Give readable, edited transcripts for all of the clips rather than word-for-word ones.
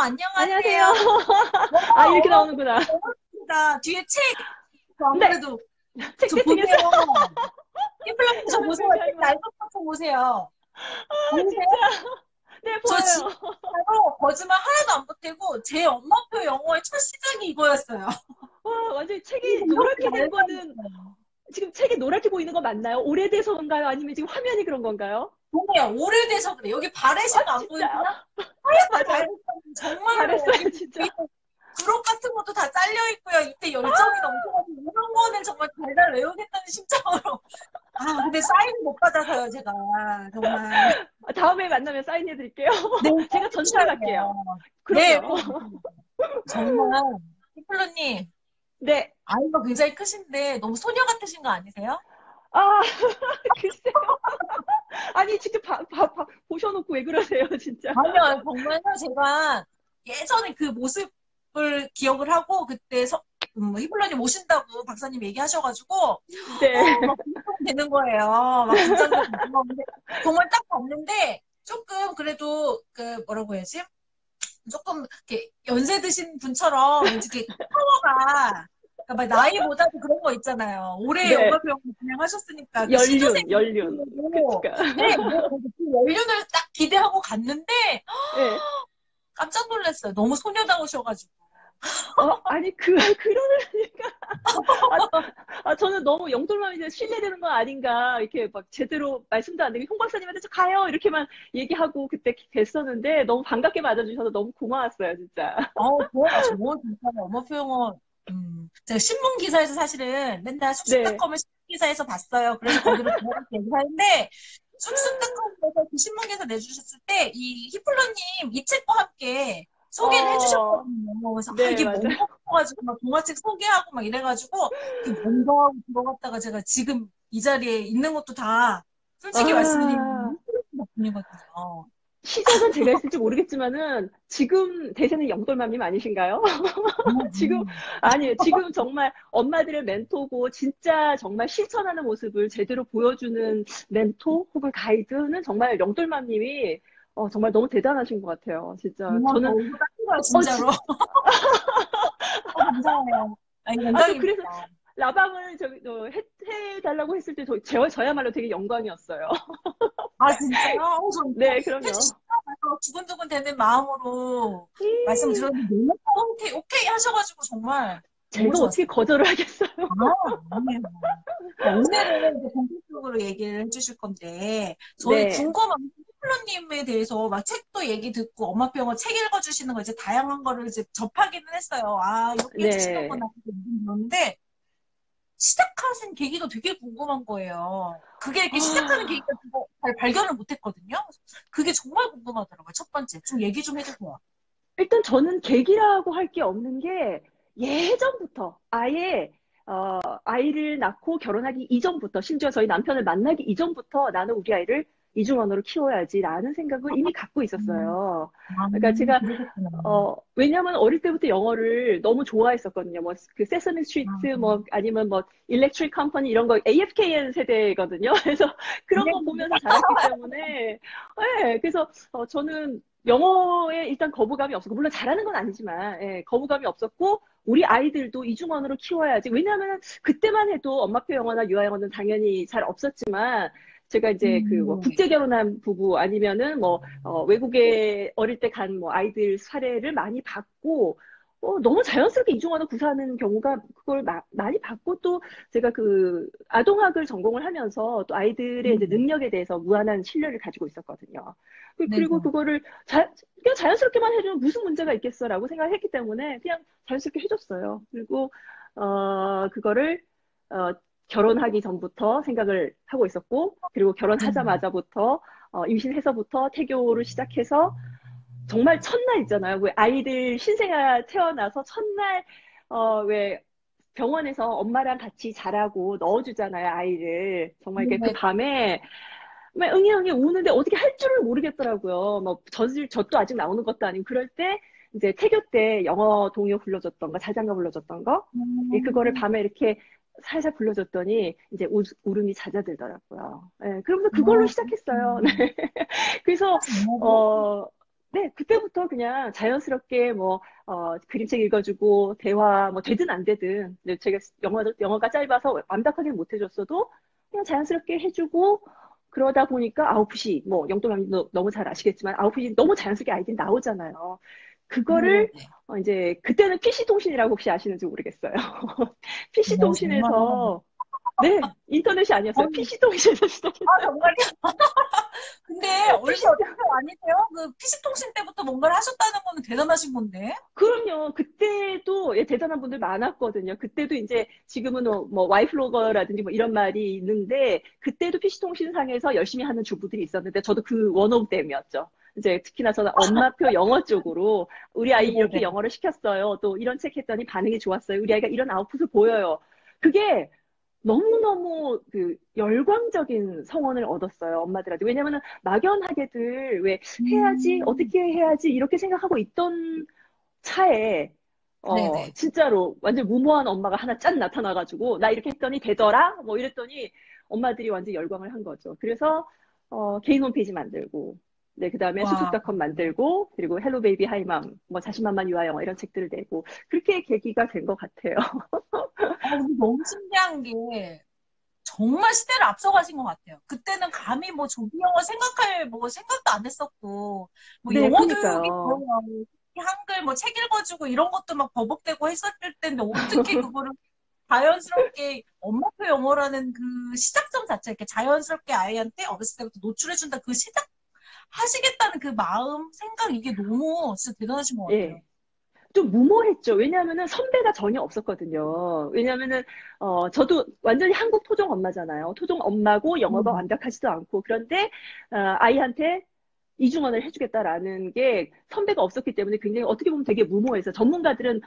안녕하세요. 안녕하세요. 아, 어머, 이렇게 어머, 나오는구나. 반갑습니다. 뒤에 책, 저 안 네, 그래도, 책 저 보세요. 세팅했어요. 힐플러님 저 보세요. 아이고, 책 아이고. 날것 좀 보세요. 아, 보이세요? 진짜. 네, 저 보여요. 진짜로 거짓말 하나도 안 보태고, 제 엄마표 영어의 첫 시작이 이거였어요. 와, 완전히 책이 이렇게 노랗게 된 말도 안 거는, 돼요. 지금 책이 노랗게 보이는 거 맞나요? 오래돼서인가요? 아니면 지금 화면이 그런 건가요? 보세요. 오래돼서 그래. 여기 아, 바레시도 안 진짜요? 보이세요? 하얗게 맞아요. 바레시는 정말로 여기 잘했어요, 진짜. 구록 같은 것도 다 잘려 있고요. 이때 열정이 넘쳐가지고 이런 거는 정말 달달 외우겠다는 심정으로. 아, 근데 사인을 못 받아서요, 제가. 정말. 다음에 만나면 사인해 드릴게요. 네, 제가 꼭 전수를 해주셔야 갈게요. 돼요. 네, 그럼요. 꼭. 정말. 히플로님, 네. 아이가 굉장히 크신데 너무 소녀 같으신 거 아니세요? 아, 글쎄요. 아니, 직접 보셔놓고 왜 그러세요, 진짜. 아니요, 정말요. 제가 예전에 그 모습을 기억을 하고 그때 히플로님 오신다고 박사님 얘기하셔가지고 네. 막 긴장이 되는 거예요. 막 긴장도 되고. 근데 정말 딱 봤는데 조금 그래도 그 뭐라고 해야지? 조금 이렇게 연세 드신 분처럼 왠지 이렇게 파워가 그러니까 막 나이보다도 그런 거 있잖아요. 올해 네. 영화배우 진행하셨으니까 그 시조새 연륜. 느낌으로 그치가. 네, 그 연륜을 딱 기대하고 갔는데 네. 깜짝 놀랐어요. 너무 소녀다우셔가지고. 아니, 그러니까. 아, 저는 너무 영돌맘이 신뢰되는 건 아닌가. 이렇게 막 제대로 말씀도 안 되고, 홍 박사님한테 저 가요. 이렇게만 얘기하고 그때 됐었는데, 너무 반갑게 맞아주셔서 너무 고마웠어요, 진짜. 저 진짜 어머표 영어 제가 신문 기사에서 사실은 맨날 네. 쑥쑥닷컴을 신문 기사에서 봤어요. 그래서 거기로 들어가서 얘기하는데 쑥쑥닷컴에서 그 신문 기사 내주셨을 때 이 히플러님 이 책과 함께 소개를 어, 해주셨거든요. 그래서 네, 이게 맞아요. 뭔가 싶어가지고 막 동화책 소개하고 막 이래가지고 이게 뭔가 하고 들어갔다가 제가 지금 이 자리에 있는 것도 다 솔직히 말씀드리면 아, 히플러님 덕분이거든요. 시작은 제가 했을지 모르겠지만은, 지금 대세는 영돌맘님 아니신가요? 지금, 아니에요. 지금 정말 엄마들의 멘토고, 진짜 정말 실천하는 모습을 제대로 보여주는 멘토 혹은 가이드는 정말 영돌맘님이 정말 너무 대단하신 것 같아요. 진짜. 정말 저 저는, 얼굴 딱 찍어요, 어, 진짜로. 감사해요. 아니, 저 그래서 영광입니다. 라방을 해달라고 했을 때 저야말로 되게 영광이었어요. 아, 진짜요? 저 이거 네, 그럼요. 해주시다고 두근두근 되는 마음으로 말씀 음, 드렸는데 너무 오케이, 오케이 하셔가지고 정말 너무 제가 어떻게 좋았어요. 거절을 하겠어요? 아, 아니에요. 오늘은 이제 본격적으로 얘기를 해주실 건데, 저희 네, 궁금한 플로님에 대해서 막 책도 얘기 듣고 엄마표 영어 책 읽어주시는 거 이제 다양한 거를 이제 접하기는 했어요. 아, 이렇게 네. 해주시는구나. 그런데 시작하신 계기가 되게 궁금한 거예요. 그게 이렇게 시작하는 아, 계기가 제가 잘 발견을 못했거든요. 그게 정말 궁금하더라고요. 첫 번째. 좀 얘기 좀 해주세요. 일단 저는 계기라고 할 게 없는 게 예전부터 아예 아이를 낳고 결혼하기 이전부터 심지어 저희 남편을 만나기 이전부터 나는 우리 아이를 이중언어로 키워야지라는 생각을 이미 갖고 음, 있었어요. 그러니까 제가 그러셨구나. 왜냐면 어릴 때부터 영어를 너무 좋아했었거든요. 뭐, 그 세서미 스트리트, 뭐, 아니면 뭐, 일렉트릭 컴퍼니 이런 거, AFKN 세대거든요. 그래서 그런 거 보면서 자랐기 때문에, 네, 그래서 저는 영어에 일단 거부감이 없었고, 물론 잘하는 건 아니지만, 예, 거부감이 없었고, 우리 아이들도 이중언어로 키워야지. 왜냐하면 그때만 해도 엄마표 영어나 유아 영어는 당연히 잘 없었지만, 제가 이제 그 뭐 음, 국제 결혼한 부부 아니면은 뭐 외국에 어릴 때 간 뭐 아이들 사례를 많이 봤고, 너무 자연스럽게 이중언어 구사하는 경우가 그걸 많이 봤고, 또 제가 그 아동학을 전공을 하면서 또 아이들의 이제 음, 능력에 대해서 무한한 신뢰를 가지고 있었거든요. 그리고 네네. 그거를 그냥 자연스럽게만 해주면 무슨 문제가 있겠어라고 생각했기 때문에 그냥 자연스럽게 해줬어요. 그리고, 그거를, 어, 결혼하기 전부터 생각을 하고 있었고, 그리고 네. 결혼하자마자부터, 임신해서부터 태교를 시작해서, 정말 첫날 있잖아요. 왜 아이들 신생아 태어나서 첫날, 왜 병원에서 엄마랑 같이 자라고 넣어주잖아요, 아이를. 정말 이렇게 그 네. 밤에, 막 응애응애 우는데 어떻게 할 줄을 모르겠더라고요. 뭐, 젖도 아직 나오는 것도 아니고, 그럴 때, 이제 태교 때 영어 동요 불러줬던 거, 자장가 불러줬던 거, 그거를 음, 밤에 이렇게 살살 불러줬더니, 이제 울음이 잦아들더라고요. 예, 그러면서 그걸로 어, 시작했어요. 네. 그래서, 정말 어, 네, 그때부터 그냥 자연스럽게 뭐, 그림책 읽어주고, 대화, 뭐, 되든 안 되든, 근데 제가 영어가 짧아서 완벽하게 못 해줬어도, 그냥 자연스럽게 해주고, 그러다 보니까 아웃풋이, 뭐, 영도맘도 너무 잘 아시겠지만, 아웃풋이 너무 자연스럽게 아이들이 나오잖아요. 그거를, 네네네. 이제, 그때는 PC통신이라고 혹시 아시는지 모르겠어요. 정말. PC통신에서, 네, 인터넷이 아니었어요. PC통신에서 시작했어요. 정말요? 근데 얼마 PC 어떻게 아니세요? 그 PC통신 때부터 뭔가를 하셨다는 거는 대단하신 건데. 그럼요. 그때도 예, 대단한 분들 많았거든요. 그때도 이제 지금은 뭐 와이플로거라든지 뭐 이런 말이 있는데 그때도 PC통신상에서 열심히 하는 주부들이 있었는데 저도 그 원 오브 댐이었죠. 이제 특히나 저는 엄마표 영어 쪽으로 우리 아이 이렇게 네네네. 영어를 시켰어요. 또 이런 책 했더니 반응이 좋았어요. 우리 아이가 이런 아웃풋을 보여요. 그게 너무너무 그 열광적인 성원을 얻었어요. 엄마들한테. 왜냐면은 막연하게들 왜 해야지, 음, 어떻게 해야지 이렇게 생각하고 있던 차에 네네. 진짜로 완전 무모한 엄마가 하나 짠 나타나가지고 나 이렇게 했더니 되더라 뭐 이랬더니 엄마들이 완전 열광을 한 거죠. 그래서 개인 홈페이지 만들고 네 그다음에 와. 수수닷컴 만들고 그리고 헬로 베이비 하이맘 뭐 자신만만 유아영어 이런 책들을 내고 그렇게 계기가 된 것 같아요. 근데 너무 신기한 게 정말 시대를 앞서가신 것 같아요. 그때는 감히 뭐 조기 영어 생각할 뭐 생각도 안 했었고 뭐 네, 영어 교육이 그러니까요. 뭐야 뭐 한글 뭐 책 읽어주고 이런 것도 막 버벅대고 했었을 텐데 어떻게 그거를 자연스럽게 엄마표 영어라는 그 시작점 자체 이렇게 자연스럽게 아이한테 어렸을 때부터 노출해준다 그 시작 하시겠다는 그 마음 생각 이게 너무 진짜 대단하신 것 같아요. 예. 좀 무모했죠. 왜냐하면은 선배가 전혀 없었거든요. 왜냐하면은 저도 완전히 한국 토종 엄마잖아요. 토종 엄마고 영어가 음. 완벽하지도 않고 그런데 아이한테 이중언을 해주겠다라는 게 선배가 없었기 때문에 굉장히 어떻게 보면 되게 무모해서 전문가들은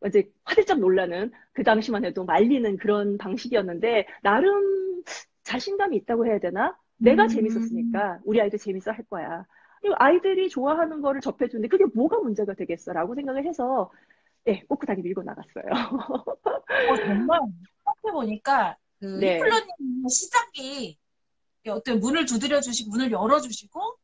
이제 화들짝 놀라는 그 당시만 해도 말리는 그런 방식이었는데 나름 자신감이 있다고 해야 되나? 내가 음. 재밌었으니까 우리 아이도 재밌어 할 거야. 그리고 아이들이 좋아하는 거를 접해주는데 그게 뭐가 문제가 되겠어라고 생각을 해서 예, 꿋꿋하게 밀고 나갔어요. 정말 생각해보니까 그 네, 히플러님 시작이 어떤 문을 두드려 주시고 문을 열어 주시고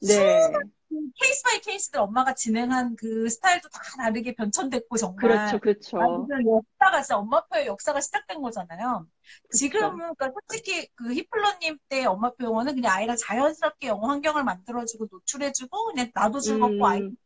네, 수많은 케이스 바이 케이스들 엄마가 진행한 그 스타일도 다 다르게 변천됐고 그렇죠, 정말 그렇죠, 완전 역사가 진짜 엄마표의 역사가 시작된 거잖아요. 그렇죠. 지금은 그러니까 솔직히 그 히플러님 때 엄마표 영어는 그냥 아이랑 자연스럽게 영어 환경을 만들어주고 노출해주고 그냥 나도 즐겁고 아이 음,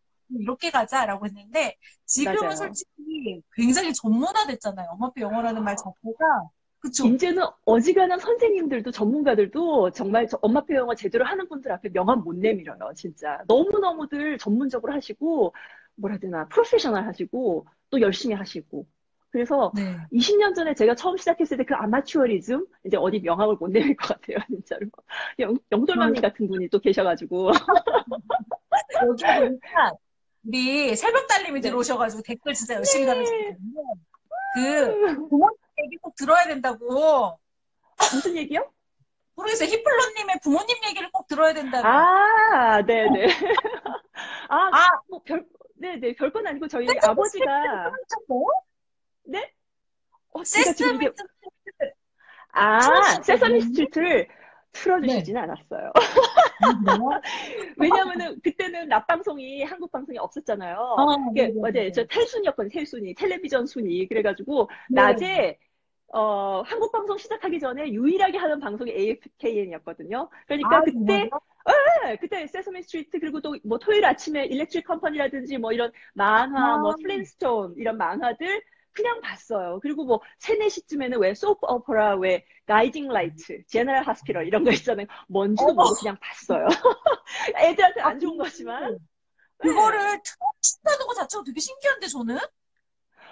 이렇게 가자라고 했는데 지금은 맞아요. 솔직히 굉장히 전문화됐잖아요. 엄마표 영어라는 말 자체가 그쵸? 이제는 어지간한 선생님들도 전문가들도 정말 엄마표 영어 제대로 하는 분들 앞에 명함 못 내밀어요, 진짜. 너무너무들 전문적으로 하시고, 뭐라 해야 되나, 프로페셔널 하시고, 또 열심히 하시고. 그래서 네. 20년 전에 제가 처음 시작했을 때 그 아마추어리즘, 이제 어디 명함을 못 내밀 것 같아요, 진짜로. 영돌맘님 같은 분이 또 계셔가지고. 여기 보니까 우리 새벽 달님이 네. 들어오셔가지고 댓글 진짜 열심히 네. 달아주시거든요. 그 부모님 얘기 꼭 들어야 된다고. 무슨 얘기요? 모르겠어요. 히플러님의 부모님 얘기를 꼭 들어야 된다며. 아, 네네. 아, 아, 뭐 네네. 별건 아니고 저희 세스미 스트리트를 아버지가, 틀어주셨어요? 네? 제가 지금 세스미 이게, 스트리트를 세서미 틀어주셨다고요? 스트리트를 네. 틀어주시지는 않았어요. 그래요? 왜냐면은 그때는 낮방송이 한국 방송이 없었잖아요. 이게 맞아요. 저 네네네. 텔순이었거든요. 텔순이 텔레비전 순위. 그래가지고 네. 낮에 한국 방송 시작하기 전에 유일하게 하는 방송이 AFKN이었거든요. 그러니까 정말요? 그때 그때 세서미 스트리트 그리고 또 뭐 토요일 아침에 일렉트릭 컴퍼니라든지 뭐 이런 만화 뭐 아, 플린스톤 이런 만화들 그냥 봤어요. 그리고 뭐 3, 4시쯤에는 왜 소프 오퍼라 왜 가이딩 라이트, 제너럴 하스피럴 이런 거 있잖아요. 뭔지도 어머. 모르고 그냥 봤어요. 애들한테 안 좋은 거지만. 근데 그거를 네. 틀어주신다는 거 자체가 되게 신기한데, 저는?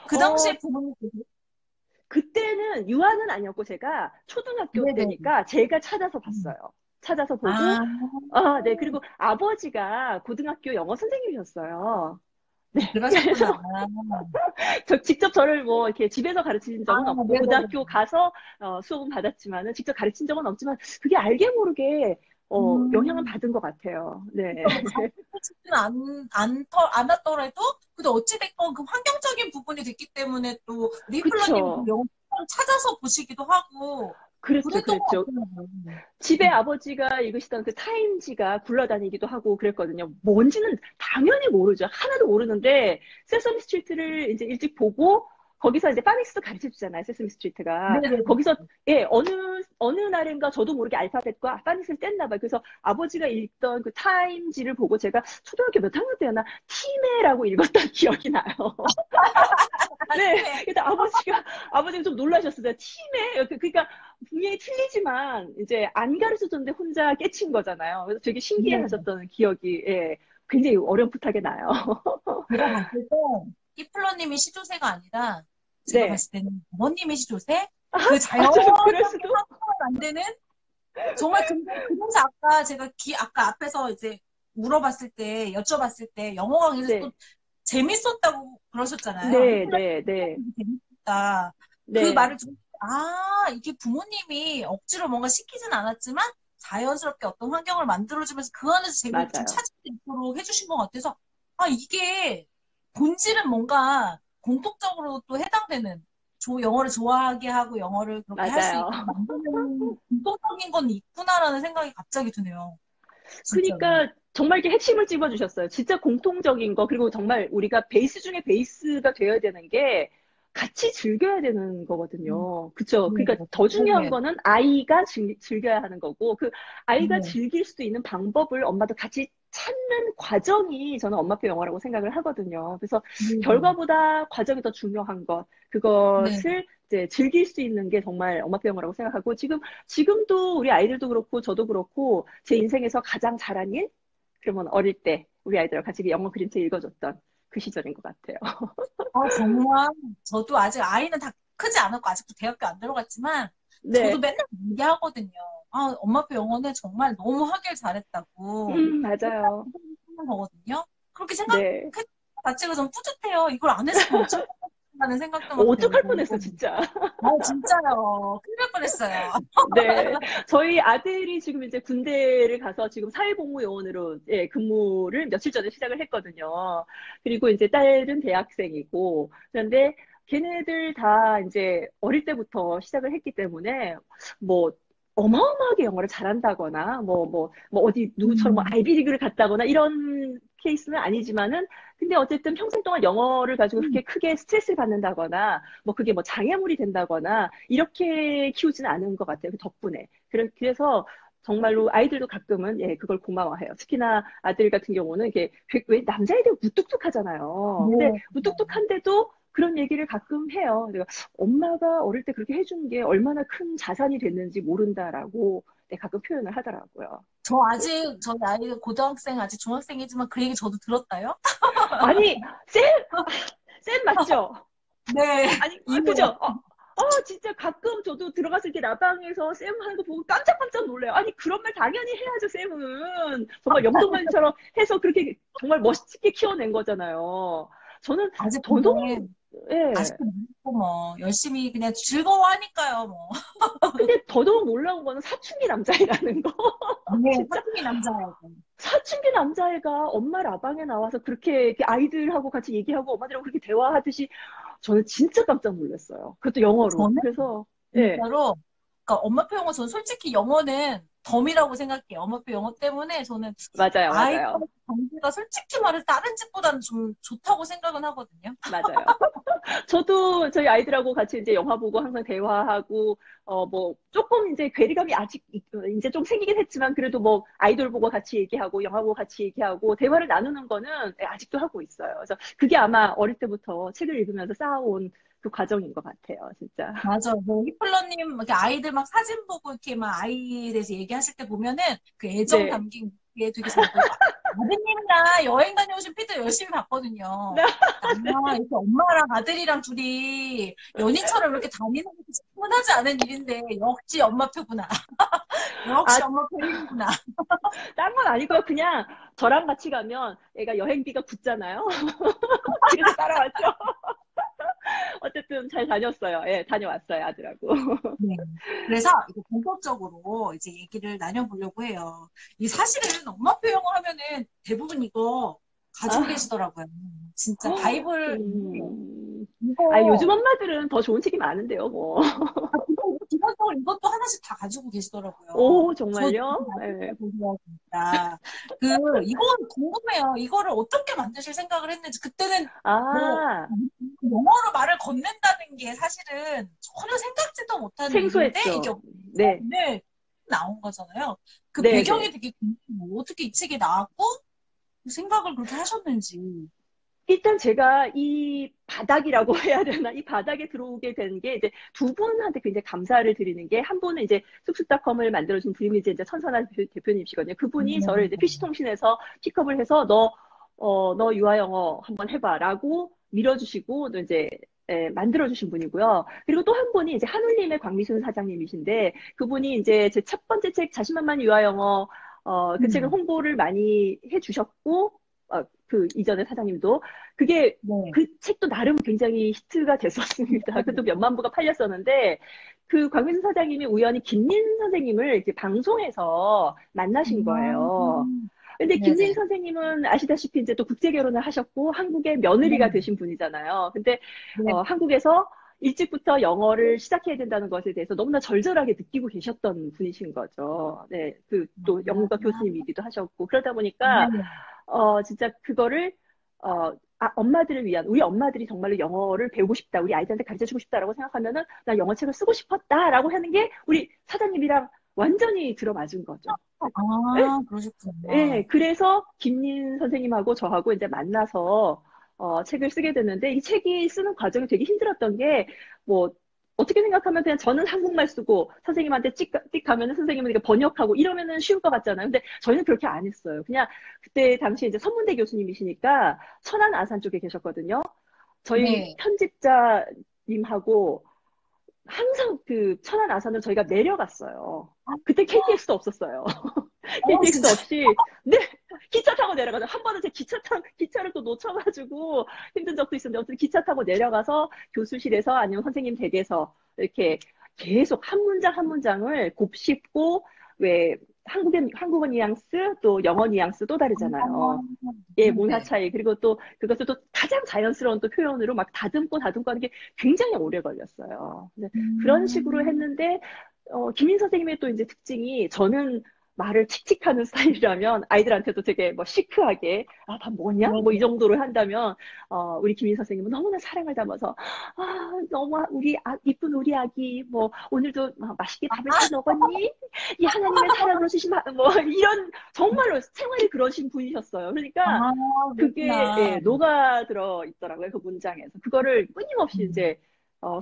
그 어, 당시에 부모님께서. 그때는 유아는 아니었고 제가 초등학교 네네. 때니까 제가 찾아서 음. 봤어요. 찾아서 보고 아, 네. 그리고 아버지가 고등학교 영어 선생님이셨어요. 네. 그래서 그러셨구나. 저 직접 저를 뭐 이렇게 집에서 가르친 아, 적은 없고 네네네. 고등학교 가서 수업은 받았지만은 직접 가르친 적은 없지만 그게 알게 모르게 영향은 음, 받은 것 같아요. 네. 그러니까 뭐 가르치지는 않았더라도, 근데 어찌됐건 그 환경적인 부분이 됐기 때문에 또 리플러님 그 그쵸. 영상을 찾아서 보시기도 하고, 그랬죠, 그랬던 것 그랬죠. 같아요. 집에 아버지가 읽으시던 그 타임지가 굴러다니기도 하고 그랬거든요. 뭔지는 당연히 모르죠. 하나도 모르는데, 세서미 스트리트를 이제 일찍 보고, 거기서 이제 파닉스도 가르쳐 주잖아요, 세서미 스트리트가. 네네네. 거기서, 예, 어느 날인가 저도 모르게 알파벳과 파닉스를 뗐나 봐요. 그래서 아버지가 읽던 그 타임지를 보고 제가 초등학교 몇 학년 때였나, 티메라고 읽었던 기억이 나요. 네. 팀에. 일단 아버지가 좀 놀라셨어요. 팀에, 그러니까 분명히 틀리지만 이제 안 가르쳐줬는데 혼자 깨친 거잖아요. 그래서 되게 신기해 네. 하셨던 기억이, 예, 굉장히 어렴풋하게 나요. 제가 봤을 때, 히플러님이 시조새가 아니라, 제가 네. 봤을 때는 부모님이 시조새? 그 맞아요. 그럴 자연스럽게 수도. 상상을 만드는, 정말 근데, 그래서 아까 제가 아까 앞에서 이제 물어봤을 때, 여쭤봤을 때, 영어 강의에서 또 네. 재밌었다고 그러셨잖아요. 네, 히플러님 네, 네. 재밌었다. 그 네. 말을 듣고, 아, 이게 부모님이 억지로 뭔가 시키진 않았지만, 자연스럽게 어떤 환경을 만들어주면서 그 안에서 재미를 좀 맞아요. 찾을 수 있도록 해주신 것 같아서, 아, 이게 본질은 뭔가 공통적으로 또 해당되는, 영어를 좋아하게 하고 영어를 그렇게 할 수 맞아요. 있게 만드는 공통적인 건 있구나라는 생각이 갑자기 드네요. 진짜로. 그러니까 정말 이렇게 핵심을 찝어주셨어요. 진짜 공통적인 거, 그리고 정말 우리가 베이스 중에 베이스가 되어야 되는 게 같이 즐겨야 되는 음, 거거든요. 그쵸? 네, 그러니까 더 중요한 네, 거는 아이가 즐겨야 하는 거고, 그 아이가 네, 즐길 수 있는 방법을 엄마도 같이 찾는 과정이 저는 엄마표 영어라고 생각을 하거든요. 그래서 네, 결과보다 과정이 더 중요한 것, 네, 그것을 이제 즐길 수 있는 게 정말 엄마표 영어라고 생각하고, 지금도 우리 아이들도 그렇고 저도 그렇고 제 인생에서 가장 잘한 일? 그러면 어릴 때 우리 아이들과 같이 영어 그림책 읽어줬던 그 시절인 것 같아요. 정말, 저도 아직 아이는 다 크지 않았고, 아직도 대학교 안 들어갔지만, 저도 네, 맨날 얘기하거든요. 아, 엄마표 영어는 정말 너무 하길 잘했다고. 맞아요. 하는 거거든요. 그렇게 생각했, 네. 자체가 좀 뿌듯해요. 이걸 안 했으면 어쩌겠다는 생각도 막 어떡할 뻔했어, 들고. 진짜. 진짜요. 큰일 날 뻔했어요. 네. 저희 아들이 지금 이제 군대를 가서 지금 사회복무요원으로 예, 근무를 며칠 전에 시작을 했거든요. 그리고 이제 딸은 대학생이고. 그런데 걔네들 다 이제 어릴 때부터 시작을 했기 때문에 뭐 어마어마하게 영어를 잘한다거나 뭐 어디 누구처럼 뭐 음, 아이비리그를 갔다거나 이런 케이스는 아니지만은 근데 어쨌든 평생 동안 영어를 가지고 음, 그렇게 크게 스트레스를 받는다거나 뭐 그게 뭐 장애물이 된다거나 이렇게 키우지는 않은 것 같아요. 그 덕분에. 그래서 정말로 아이들도 가끔은 예, 그걸 고마워해요. 특히나 아들 같은 경우는 이게 왜 남자애들 무뚝뚝하잖아요. 근데 네. 무뚝뚝한데도 그런 얘기를 가끔 해요. 내가 엄마가 어릴 때 그렇게 해준 게 얼마나 큰 자산이 됐는지 모른다라고 네, 가끔 표현을 하더라고요. 저희 아이 고등학생, 아직 중학생이지만 그 얘기 저도 들었다요? 아니, 쌤 맞죠? 네. 아니, 이후에. 그죠? 진짜 가끔 저도 들어갔을 때 라방에서 쌤 하는 거 보고 깜짝깜짝 놀래요. 아니, 그런 말 당연히 해야죠, 쌤은. 정말 영동말처럼 해서 그렇게 정말 멋있게 키워낸 거잖아요. 저는 아직 더더욱, 근데, 예. 아직도 모르고 뭐, 열심히 그냥 즐거워하니까요, 뭐. 근데 더더욱 놀라운 거는 사춘기 남자애라는 거. 네, 진짜 사춘기 남자예요. 사춘기 남자애가 엄마 라방에 나와서 그렇게 이렇게 아이들하고 같이 얘기하고 엄마들하고 그렇게 대화하듯이 저는 진짜 깜짝 놀랐어요. 그것도 영어로. 저는 그래서, 예. 진짜로, 그러니까 엄마표 영어, 저는 솔직히 영어는 덤이라고 생각해요. 엄마표 영어 때문에 저는 맞아요, 아이들 맞아요. 경기가 솔직히 말해서 다른 집보다는 좀 좋다고 생각은 하거든요. 맞아요. 저도 저희 아이들하고 같이 이제 영화 보고 항상 대화하고, 뭐, 조금 이제 괴리감이 아직, 이제 좀 생기긴 했지만, 그래도 뭐, 아이돌 보고 같이 얘기하고, 영화 보고 같이 얘기하고, 대화를 나누는 거는 예, 아직도 하고 있어요. 그래서 그게 아마 어릴 때부터 책을 읽으면서 쌓아온 그 과정인 것 같아요, 진짜. 맞아요. 뭐, 히플러님, 이렇게 아이들 막 사진 보고 이렇게 막 아이에 대해서 얘기하실 때 보면은 그 애정 네. 담긴 게 되게 잘 보여요. 아드님이랑 여행 다녀오신 피드 열심히 봤거든요. 이렇게 엄마랑 아들이랑 둘이 연인처럼 이렇게 다니는 것도 흔하지 않은 일인데, 역시 엄마표구나. 역시 아, 엄마표 1위구나. 딴 건 아니고요. 그냥 저랑 같이 가면 애가 여행비가 붙잖아요. 그래서 따라왔죠. 어쨌든 잘 다녔어요. 예, 다녀왔어요, 아들하고. 네. 그래서 이제 본격적으로 이제 얘기를 나눠보려고 해요. 이 사실은 엄마표 영어 하면은 대부분 이거 가지고 아, 계시더라고요. 진짜 바이블, 음. 아, 요즘 이거, 엄마들은 더 좋은 책이 많은데요, 뭐. 전반적으로 이것도 하나씩 다 가지고 계시더라고요. 오, 저 정말요? 네. 보세요, 진짜. 이건 궁금해요. 이거를 어떻게 만드실 생각을 했는지. 그때는 뭐, 아, 영어로 말을 건넨다는 게 사실은 전혀 생각지도 못한 일인데, 이게 생소했죠. 네, 오늘 나온 거잖아요. 그 네, 배경이 네. 되게 궁금해요. 어떻게 이 책이 나왔고, 생각을 그렇게 하셨는지. 일단 제가 이 바닥이라고 해야 되나? 이 바닥에 들어오게 된 게 이제 두 분한테 굉장히 감사를 드리는 게 한 분은 이제 쑥쑥닷컴을 만들어준 분이 이제 천선아 대표님이시거든요. 그분이 저를 이제 PC통신에서 픽업을 해서 너 유아영어 한번 해봐라고 밀어주시고 또 이제 만들어주신 분이고요. 그리고 또 한 분이 이제 한울림의 광미순 사장님이신데 그분이 이제 제 첫 번째 책 자신만만 유아영어 그 책을 음, 홍보를 많이 해주셨고 그 이전에 사장님도 그게 네. 그 책도 나름 굉장히 히트가 됐었습니다. 그것도 몇만 부가 팔렸었는데 그 광민수 사장님이 우연히 김민 선생님을 이렇게 방송에서 만나신 거예요. 근데 김민 네네. 선생님은 아시다시피 이제 또 국제 결혼을 하셨고 한국의 며느리가 네. 되신 분이잖아요. 근데 네. 한국에서 일찍부터 영어를 시작해야 된다는 것에 대해서 너무나 절절하게 느끼고 계셨던 분이신 거죠. 네, 그 또 영문과 교수님이기도 하셨고 그러다 보니까 네. 진짜 그거를, 엄마들을 위한, 우리 엄마들이 정말로 영어를 배우고 싶다, 우리 아이들한테 가르쳐 주고 싶다라고 생각하면은, 나 영어책을 쓰고 싶었다라고 하는 게 우리 사장님이랑 완전히 들어맞은 거죠. 예, 예, 그러셨구나. 그래서 김민 선생님하고 저하고 이제 만나서 책을 쓰게 됐는데 이 책이 쓰는 과정이 되게 힘들었던 게 뭐 어떻게 생각하면 그냥 저는 한국말 쓰고 선생님한테 찍 가면은 선생님은 이렇게 번역하고 이러면은 쉬울 것 같잖아요. 근데 저희는 그렇게 안 했어요. 그냥 그때 당시에 이제 선문대 교수님이시니까 천안 아산 쪽에 계셨거든요. 저희 네. 편집자님하고 항상 그 천안 아산을 저희가 내려갔어요. 그때 KTX도 없었어요. KTX 진짜. 없이, 네, 기차 타고 내려가서, 한 번은 제 기차를 또 놓쳐가지고 힘든 적도 있었는데, 어쨌든 기차 타고 내려가서 교수실에서 아니면 선생님 댁에서 이렇게 계속 한 문장 한 문장을 곱씹고, 왜, 한국어 뉘앙스, 또 영어 뉘앙스 또 다르잖아요. 예, 문화 네네. 차이. 그리고 또 그것을 또 가장 자연스러운 또 표현으로 막 다듬고 하는 게 굉장히 오래 걸렸어요. 근데 그런 식으로 음, 했는데, 김인 선생님의 또 이제 특징이 저는 말을 칙칙하는 스타일이라면 아이들한테도 되게 뭐 시크하게, 밥 먹었냐? 뭐 이 네네. 정도로 한다면, 우리 김인 선생님은 너무나 사랑을 담아서, 너무 이쁜 우리 아기, 뭐, 오늘도 맛있게 밥을 잘 먹었니? 이 하나님의 사랑으로 주신, 뭐, 이런, 정말로 생활이 그러신 분이셨어요. 그러니까, 그게 그렇구나. 예, 녹아들어 있더라고요. 그 문장에서. 그거를 끊임없이 음. 이제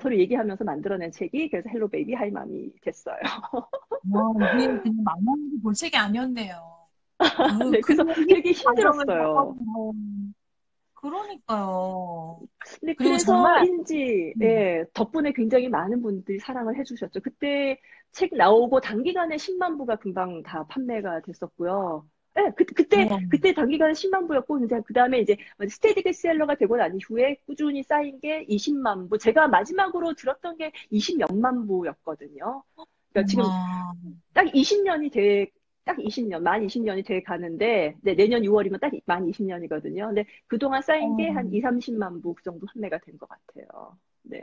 서로 얘기하면서 만들어낸 책이 그래서 헬로 베이비 하이맘이 됐어요. 이게 그냥 막연히 볼 책이 아니었네요. 네, 그 그래서 힘든 되게 과정을 힘들었어요. 겪어서. 그러니까요. 근데 그리고 정말, 그래서인지 음, 예, 덕분에 굉장히 많은 분들이 사랑을 해주셨죠. 그때 책 나오고 단기간에 10만 부가 금방 다 판매가 됐었고요. 예, 네. 그때 단기간에 10만 부였고, 이제 그 다음에 이제 스테디 베스트셀러가 되고 난 이후에 꾸준히 쌓인 게 20만 부. 제가 마지막으로 들었던 게 20 몇만 부였거든요. 그러니까 지금 아, 딱 20년이 딱 20년, 만 20년이 돼 가는데, 네, 내년 6월이면 딱 만 20년이거든요. 근데 그동안 쌓인 게 어, 한 2, 30만 부 그 정도 판매가 된 것 같아요. 네.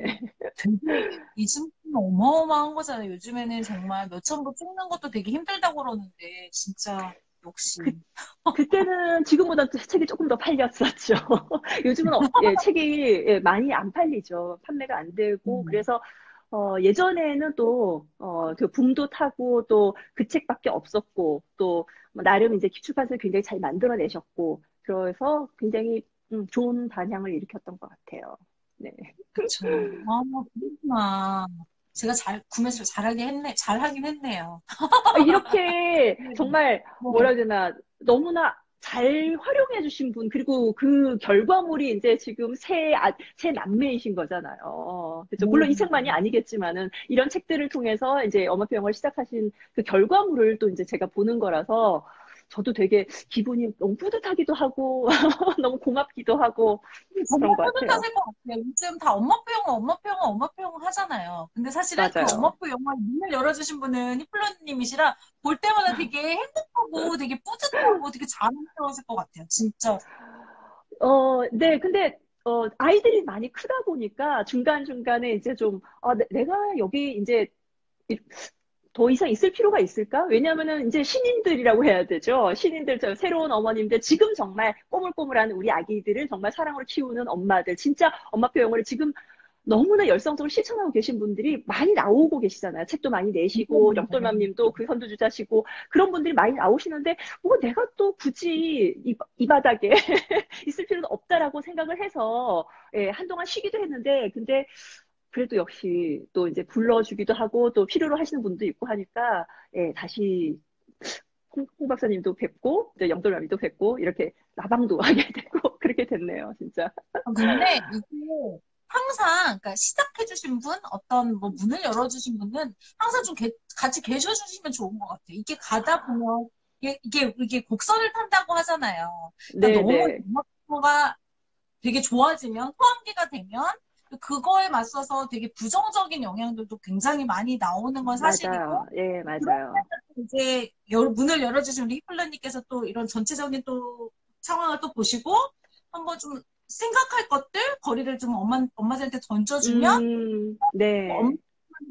되게, 이 승부는 어마어마한 거잖아요. 요즘에는 정말 몇천 부 찍는 것도 되게 힘들다고 그러는데, 진짜, 역시. 그, 그때는 지금보다 책이 조금 더 팔렸었죠. 요즘은 책이 많이 안 팔리죠. 판매가 안 되고. 음, 그래서 예전에는 또, 그 붐도 타고 또 그 책밖에 없었고 또 나름 이제 출판사를 굉장히 잘 만들어내셨고 그래서 굉장히 좋은 반향을 일으켰던 것 같아요. 네. 그쵸. 그렇구나. 제가 구매를 잘하긴 했네요. 이렇게 정말 뭐라 네. 해야 되나 너무나 잘 활용해 주신 분 그리고 그 결과물이 이제 지금 새 남매이신 거잖아요. 그렇죠. 네. 물론 이 책만이 아니겠지만은 이런 책들을 통해서 이제 엄마표 영어를 시작하신 그 결과물을 또 이제 제가 보는 거라서 저도 되게 기분이 너무 뿌듯하기도 하고 너무 고맙기도 하고 정말 그런 것 같아요. 뿌듯하실 것 같아요. 요즘 다 엄마표 영어, 엄마표 영어, 엄마표 영어 하잖아요. 근데 사실은 그 맞아요. 엄마표 영어 문을 열어주신 분은 히플러님이시라 볼 때마다 되게 행복하고 되게 뿌듯하고 되게 자랑스러우실 것 같아요. 진짜. 네, 근데, 아이들이 많이 크다 보니까 중간중간에 이제 좀, 내가 여기 이제 더 이상 있을 필요가 있을까? 왜냐하면은 이제 신인들이라고 해야 되죠. 신인들, 저 새로운 어머님들, 지금 정말 꼬물꼬물한 우리 아기들을 정말 사랑으로 키우는 엄마들, 진짜 엄마표 영어를 지금 너무나 열성적으로 실천하고 계신 분들이 많이 나오고 계시잖아요. 책도 많이 내시고, 영돌맘님도 그 선두주자시고, 그런 분들이 많이 나오시는데, 뭐 내가 또 굳이 이 바닥에 있을 필요는 없다라고 생각을 해서, 예, 한동안 쉬기도 했는데, 근데 그래도 역시 또 이제 불러주기도 하고 또 필요로 하시는 분도 있고 하니까 예, 다시 홍 박사님도 뵙고 또 영돌맘이도 뵙고 이렇게 라방도 하게 되고 그렇게 됐네요, 진짜. 근데 이게 항상, 그러니까 시작해주신 분, 어떤 뭐 문을 열어주신 분은 항상 좀 같이 계셔주시면 좋은 것 같아요. 이게 가다 보면, 이게 곡선을 탄다고 하잖아요. 그러니까 너무 네네. 음악가 되게 좋아지면, 호황기가 되면, 그거에 맞서서 되게 부정적인 영향들도 굉장히 많이 나오는 건 맞아요. 사실이고, 예, 그런 맞아요. 데서 이제 문을 열어주신 우리 히플러님께서 또 이런 전체적인 또 상황을 또 보시고, 한번 좀 생각할 것들, 거리를 좀 엄마들한테 던져주면, 엄 네.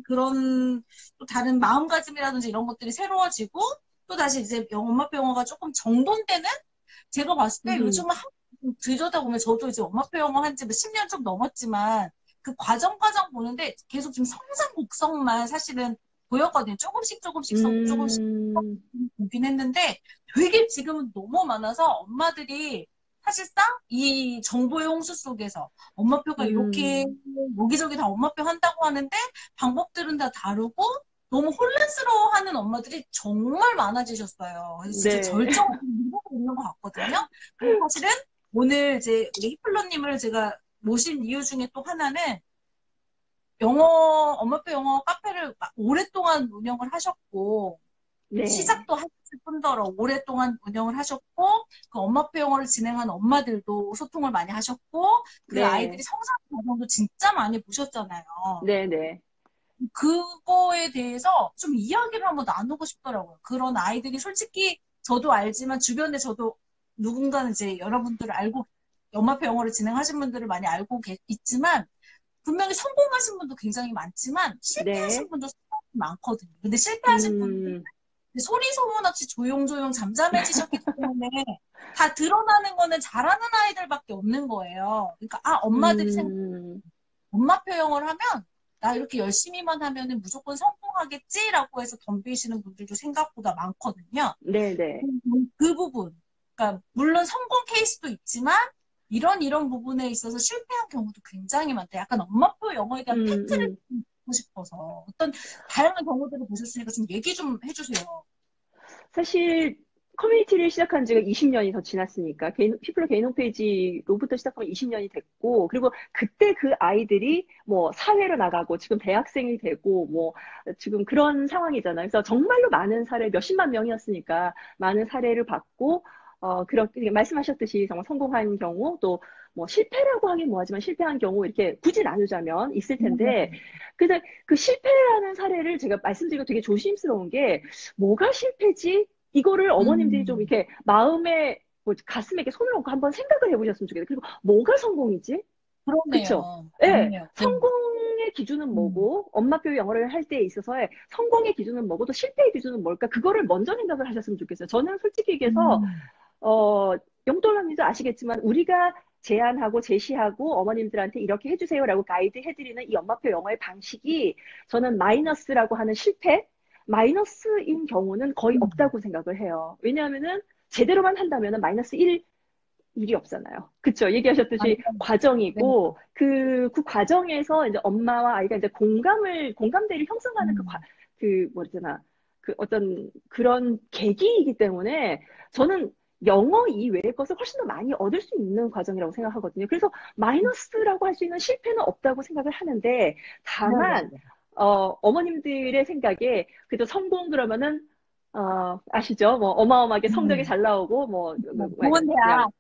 그런 또 다른 마음가짐이라든지 이런 것들이 새로워지고, 또 다시 이제 엄마표 영어가 조금 정돈되는? 제가 봤을 때 음, 요즘은 들여다보면 저도 이제 엄마표 영어 한지 10년 좀 넘었지만, 그 과정 보는데 계속 지금 성장 곡성만 사실은 보였거든요. 조금씩 조금씩 음, 보긴 했는데 되게 지금은 너무 많아서 엄마들이 사실상 이 정보의 홍수 속에서 엄마표가 이렇게 음, 여기저기 다 엄마표 한다고 하는데 방법들은 다 다르고 너무 혼란스러워하는 엄마들이 정말 많아지셨어요. 그래서 진짜 네. 절정을 이루고 있는 것 같거든요. 그래서 사실은 오늘 이제 우리 히플러님을 제가 모신 이유 중에 또 하나는 엄마표 영어 카페를 오랫동안 운영을 하셨고, 네. 시작도 하셨을 뿐더러 오랫동안 운영을 하셨고, 그 엄마표 영어를 진행하는 엄마들도 소통을 많이 하셨고, 그 아이들이 네. 성장 과정도 진짜 많이 보셨잖아요. 네, 네. 그거에 대해서 좀 이야기를 한번 나누고 싶더라고요. 그런 아이들이 솔직히 저도 알지만 주변에 저도 누군가는 이제 여러분들을 알고, 엄마표 영어를 진행하신 분들을 많이 알고 있지만, 분명히 성공하신 분도 굉장히 많지만 실패하신 네. 분도 많거든요. 근데 실패하신 분들 음, 소리 소문 없이 조용조용 잠잠해지셨기 때문에 다 드러나는 거는 잘하는 아이들밖에 없는 거예요. 그러니까 엄마들이 음, 엄마표 영어를 하면 나 이렇게 열심히만 하면은 무조건 성공하겠지라고 해서 덤비시는 분들도 생각보다 많거든요. 네, 네. 그 부분. 그러니까 물론 성공 케이스도 있지만 이런 부분에 있어서 실패한 경우도 굉장히 많다. 약간 엄마표 영어에 대한 음, 팩트를 음. 좀 듣고 싶어서 어떤 다양한 경우들을 보셨으니까 좀 얘기 좀 해주세요. 사실 커뮤니티를 시작한 지가 20년이 더 지났으니까 피플로 개인 홈페이지로부터 시작하면 20년이 됐고 그리고 그때 그 아이들이 뭐 사회로 나가고 지금 대학생이 되고 뭐 지금 그런 상황이잖아요. 그래서 정말로 많은 사례 몇십만 명이었으니까 많은 사례를 봤고 그렇게 말씀하셨듯이 정말 성공한 경우 또 뭐 실패라고 하긴 뭐하지만 실패한 경우 이렇게 굳이 나누자면 있을 텐데 근데 그 실패라는 사례를 제가 말씀드리고 되게 조심스러운 게 뭐가 실패지? 이거를 어머님들이 좀 음, 이렇게 마음에, 뭐 가슴에 이렇게 손을 얹고 한번 생각을 해보셨으면 좋겠어요. 그리고 뭐가 성공이지? 그쵸? 그렇네요. 예, 맞네요. 네. 성공의 기준은 음, 뭐고, 엄마표 영어를 할 때 있어서의 성공의 기준은 뭐고, 또 실패의 기준은 뭘까? 그거를 먼저 생각을 하셨으면 좋겠어요. 저는 솔직히 얘기해서, 음, 어, 영돌언니도 아시겠지만, 우리가 제안하고 제시하고 어머님들한테 이렇게 해주세요라고 가이드 해드리는 이 엄마표 영어의 방식이 저는 마이너스라고 하는 실패, 마이너스인 경우는 거의 음, 없다고 생각을 해요. 왜냐하면은 제대로만 한다면은 마이너스 1, 일이 없잖아요. 그쵸? 얘기하셨듯이 맞아요. 네. 과정이고, 그 과정에서 이제 엄마와 아이가 이제 공감대를 형성하는 음, 뭐랬잖아. 그 어떤 그런 계기이기 때문에 저는 영어 이외의 것을 훨씬 더 많이 얻을 수 있는 과정이라고 생각하거든요. 그래서 마이너스라고 할 수 있는 실패는 없다고 생각을 하는데, 다만, 네네네. 어머님들의 생각에, 그래도 성공 그러면은 아시죠? 뭐, 어마어마하게 성적이 음, 잘 나오고, 뭐, 좋은 그냥, 대학.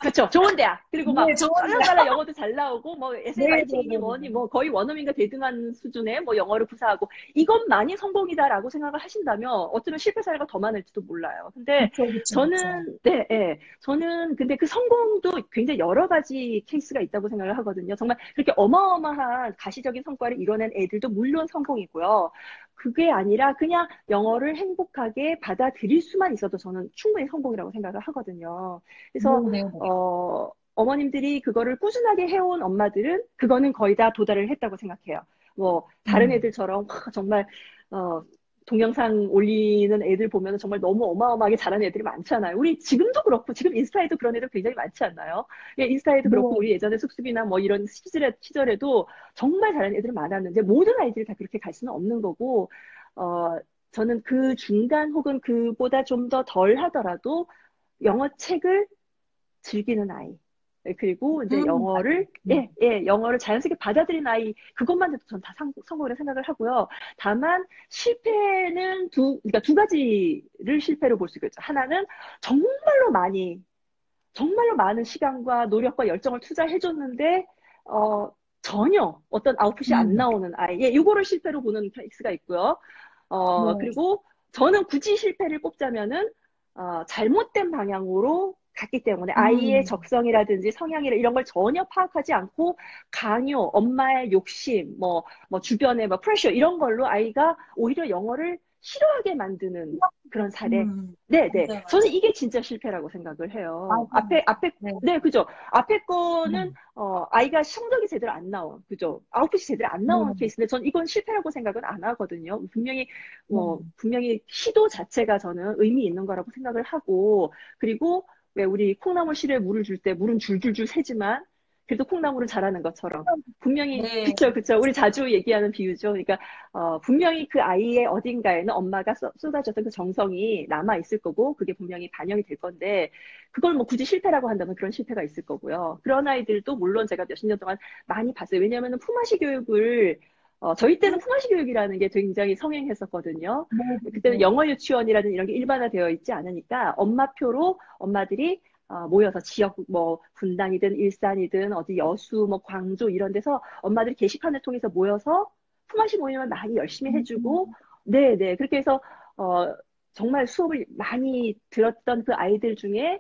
그쵸. 좋은 대학. 그리고 막, 네, 좋은 대학. 쩔랑쩔랑 영어도 잘 나오고, 뭐, 에세이 라이팅이니 네네네. 뭐니, 뭐, 거의 원어민과 대등한 수준의 뭐, 영어를 구사하고, 이것만이 성공이다라고 생각을 하신다면, 어쩌면 실패 사례가 더 많을지도 몰라요. 근데, 그쵸, 그쵸, 그쵸. 저는, 네, 예. 저는, 근데 그 성공도 굉장히 여러 가지 케이스가 있다고 생각을 하거든요. 정말 그렇게 어마어마한 가시적인 성과를 이뤄낸 애들도 물론 성공이고요. 그게 아니라 그냥 영어를 행복하게 받아들일 수만 있어도 저는 충분히 성공이라고 생각을 하거든요. 그래서 네네네. 어머님들이 그거를 꾸준하게 해온 엄마들은 그거는 거의 다 도달을 했다고 생각해요. 뭐 다른 음, 애들처럼 와, 정말 어, 동영상 올리는 애들 보면 정말 너무 어마어마하게 잘하는 애들이 많잖아요. 우리 지금도 그렇고 지금 인스타에도 그런 애들 굉장히 많지 않나요? 예, 인스타에도 네. 그렇고 우리 예전에 숙숙이나 뭐 이런 시절에도 정말 잘하는 애들이 많았는데 모든 아이들이 다 그렇게 갈 수는 없는 거고 어, 저는 그 중간 혹은 그보다 좀 더 덜 하더라도 영어 책을 즐기는 아이. 예, 그리고 이제 맞아요. 영어를, 예, 예, 영어를 자연스럽게 받아들인 아이, 그것만 해도 전 다 성공이라 생각을 하고요. 다만, 실패는 그러니까 두 가지를 실패로 볼 수 있겠죠. 하나는 정말로 정말로 많은 시간과 노력과 열정을 투자해줬는데, 어, 전혀 어떤 아웃풋이 안 음, 나오는 아이. 예, 요거를 실패로 보는 케이스가 있고요. 네. 그리고 저는 굳이 실패를 꼽자면은, 잘못된 방향으로 갔기 때문에 아이의 음, 적성이라든지 성향이라 이런 걸 전혀 파악하지 않고 강요, 엄마의 욕심, 뭐 주변의 뭐 프레셔 이런 걸로 아이가 오히려 영어를 싫어하게 만드는 그런 사례. 네네. 맞아요, 저는 맞아요. 이게 진짜 실패라고 생각을 해요. 맞아요. 네. 네, 그죠. 앞에 거는, 음, 아이가 성적이 제대로 안 나온, 그죠. 아웃풋이 제대로 안 네. 나온 케이스인데, 전 이건 실패라고 생각은 안 하거든요. 네. 분명히 시도 자체가 저는 의미 있는 거라고 생각을 하고, 그리고 왜 우리 콩나물 시루에 물을 줄 때 물은 줄줄줄 새지만, 그래도 콩나물은 자라는 것처럼. 분명히, 네. 그쵸, 그쵸. 우리 자주 얘기하는 비유죠. 그러니까, 분명히 그 아이의 어딘가에는 엄마가 쏟아졌던 그 정성이 남아 있을 거고, 그게 분명히 반영이 될 건데, 그걸 뭐 굳이 실패라고 한다면 그런 실패가 있을 거고요. 그런 아이들도 물론 제가 몇십 년 동안 많이 봤어요. 왜냐하면 품앗이 교육을 저희 때는 품앗이 교육이라는 게 굉장히 성행했었거든요. 네. 그때는 영어 유치원이라든 이런 게 일반화되어 있지 않으니까 엄마표로 엄마들이 모여서 지역 뭐 분당이든 일산이든 어디 여수 뭐 광주 이런 데서 엄마들이 게시판을 통해서 모여서 품앗이 모임을 많이 열심히 해주고 네네 그렇게 해서 어, 정말 수업을 많이 들었던 그 아이들 중에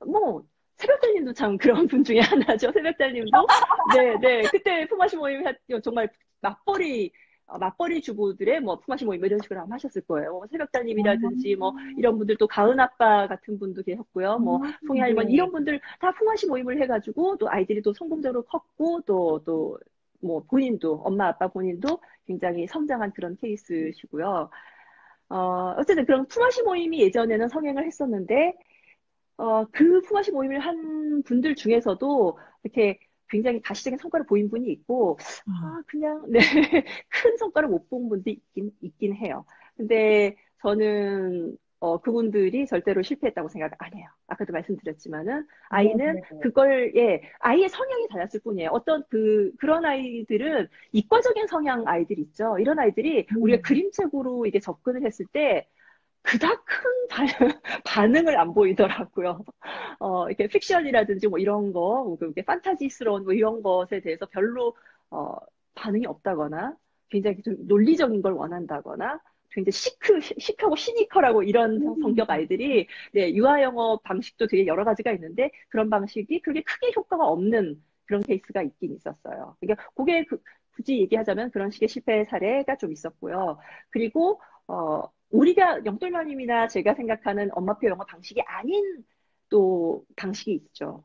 뭐 새벽달님도 참 그런 분 중에 하나죠. 새벽달님도 네네 그때 품앗이 모임 정말 맞벌이 맞벌이 주부들의 뭐 품앗이 모임 이런 식으로 아마 하셨을 거예요. 뭐 새벽달님이라든지 뭐 이런 분들 또 가은 아빠 같은 분도 계셨고요. 뭐 송이 할머니 네. 이런 분들 다 품앗이 모임을 해가지고 또 아이들이 또 성공적으로 컸고 또 뭐 본인도 엄마 아빠 본인도 굉장히 성장한 그런 케이스시고요. 어쨌든 그런 품앗이 모임이 예전에는 성행을 했었는데 그 품앗이 모임을 한 분들 중에서도 이렇게 굉장히 가시적인 성과를 보인 분이 있고, 그냥, 네, 큰 성과를 못 본 분도 있긴 해요. 근데 저는, 그분들이 절대로 실패했다고 생각 안 해요. 아까도 말씀드렸지만은, 네. 아이는 네. 그걸, 예, 아이의 성향이 달랐을 뿐이에요. 그런 아이들은 이과적인 성향 아이들 있죠. 이런 아이들이 우리가 네. 그림책으로 이게 접근을 했을 때, 그닥 큰 반응을 안 보이더라고요. 이렇게 픽션이라든지 뭐 이런 거, 뭐 그렇게 판타지스러운 뭐 이런 것에 대해서 별로, 반응이 없다거나, 굉장히 좀 논리적인 걸 원한다거나, 굉장히 시크하고 시니컬하고 이런 성격 아이들이, 네, 유아 영어 방식도 되게 여러 가지가 있는데, 그런 방식이 그렇게 크게 효과가 없는 그런 케이스가 있긴 있었어요. 그러니까, 굳이 얘기하자면 그런 식의 실패 사례가 좀 있었고요. 그리고, 우리가 영돌마님이나 제가 생각하는 엄마표 영어 방식이 아닌 또 방식이 있죠.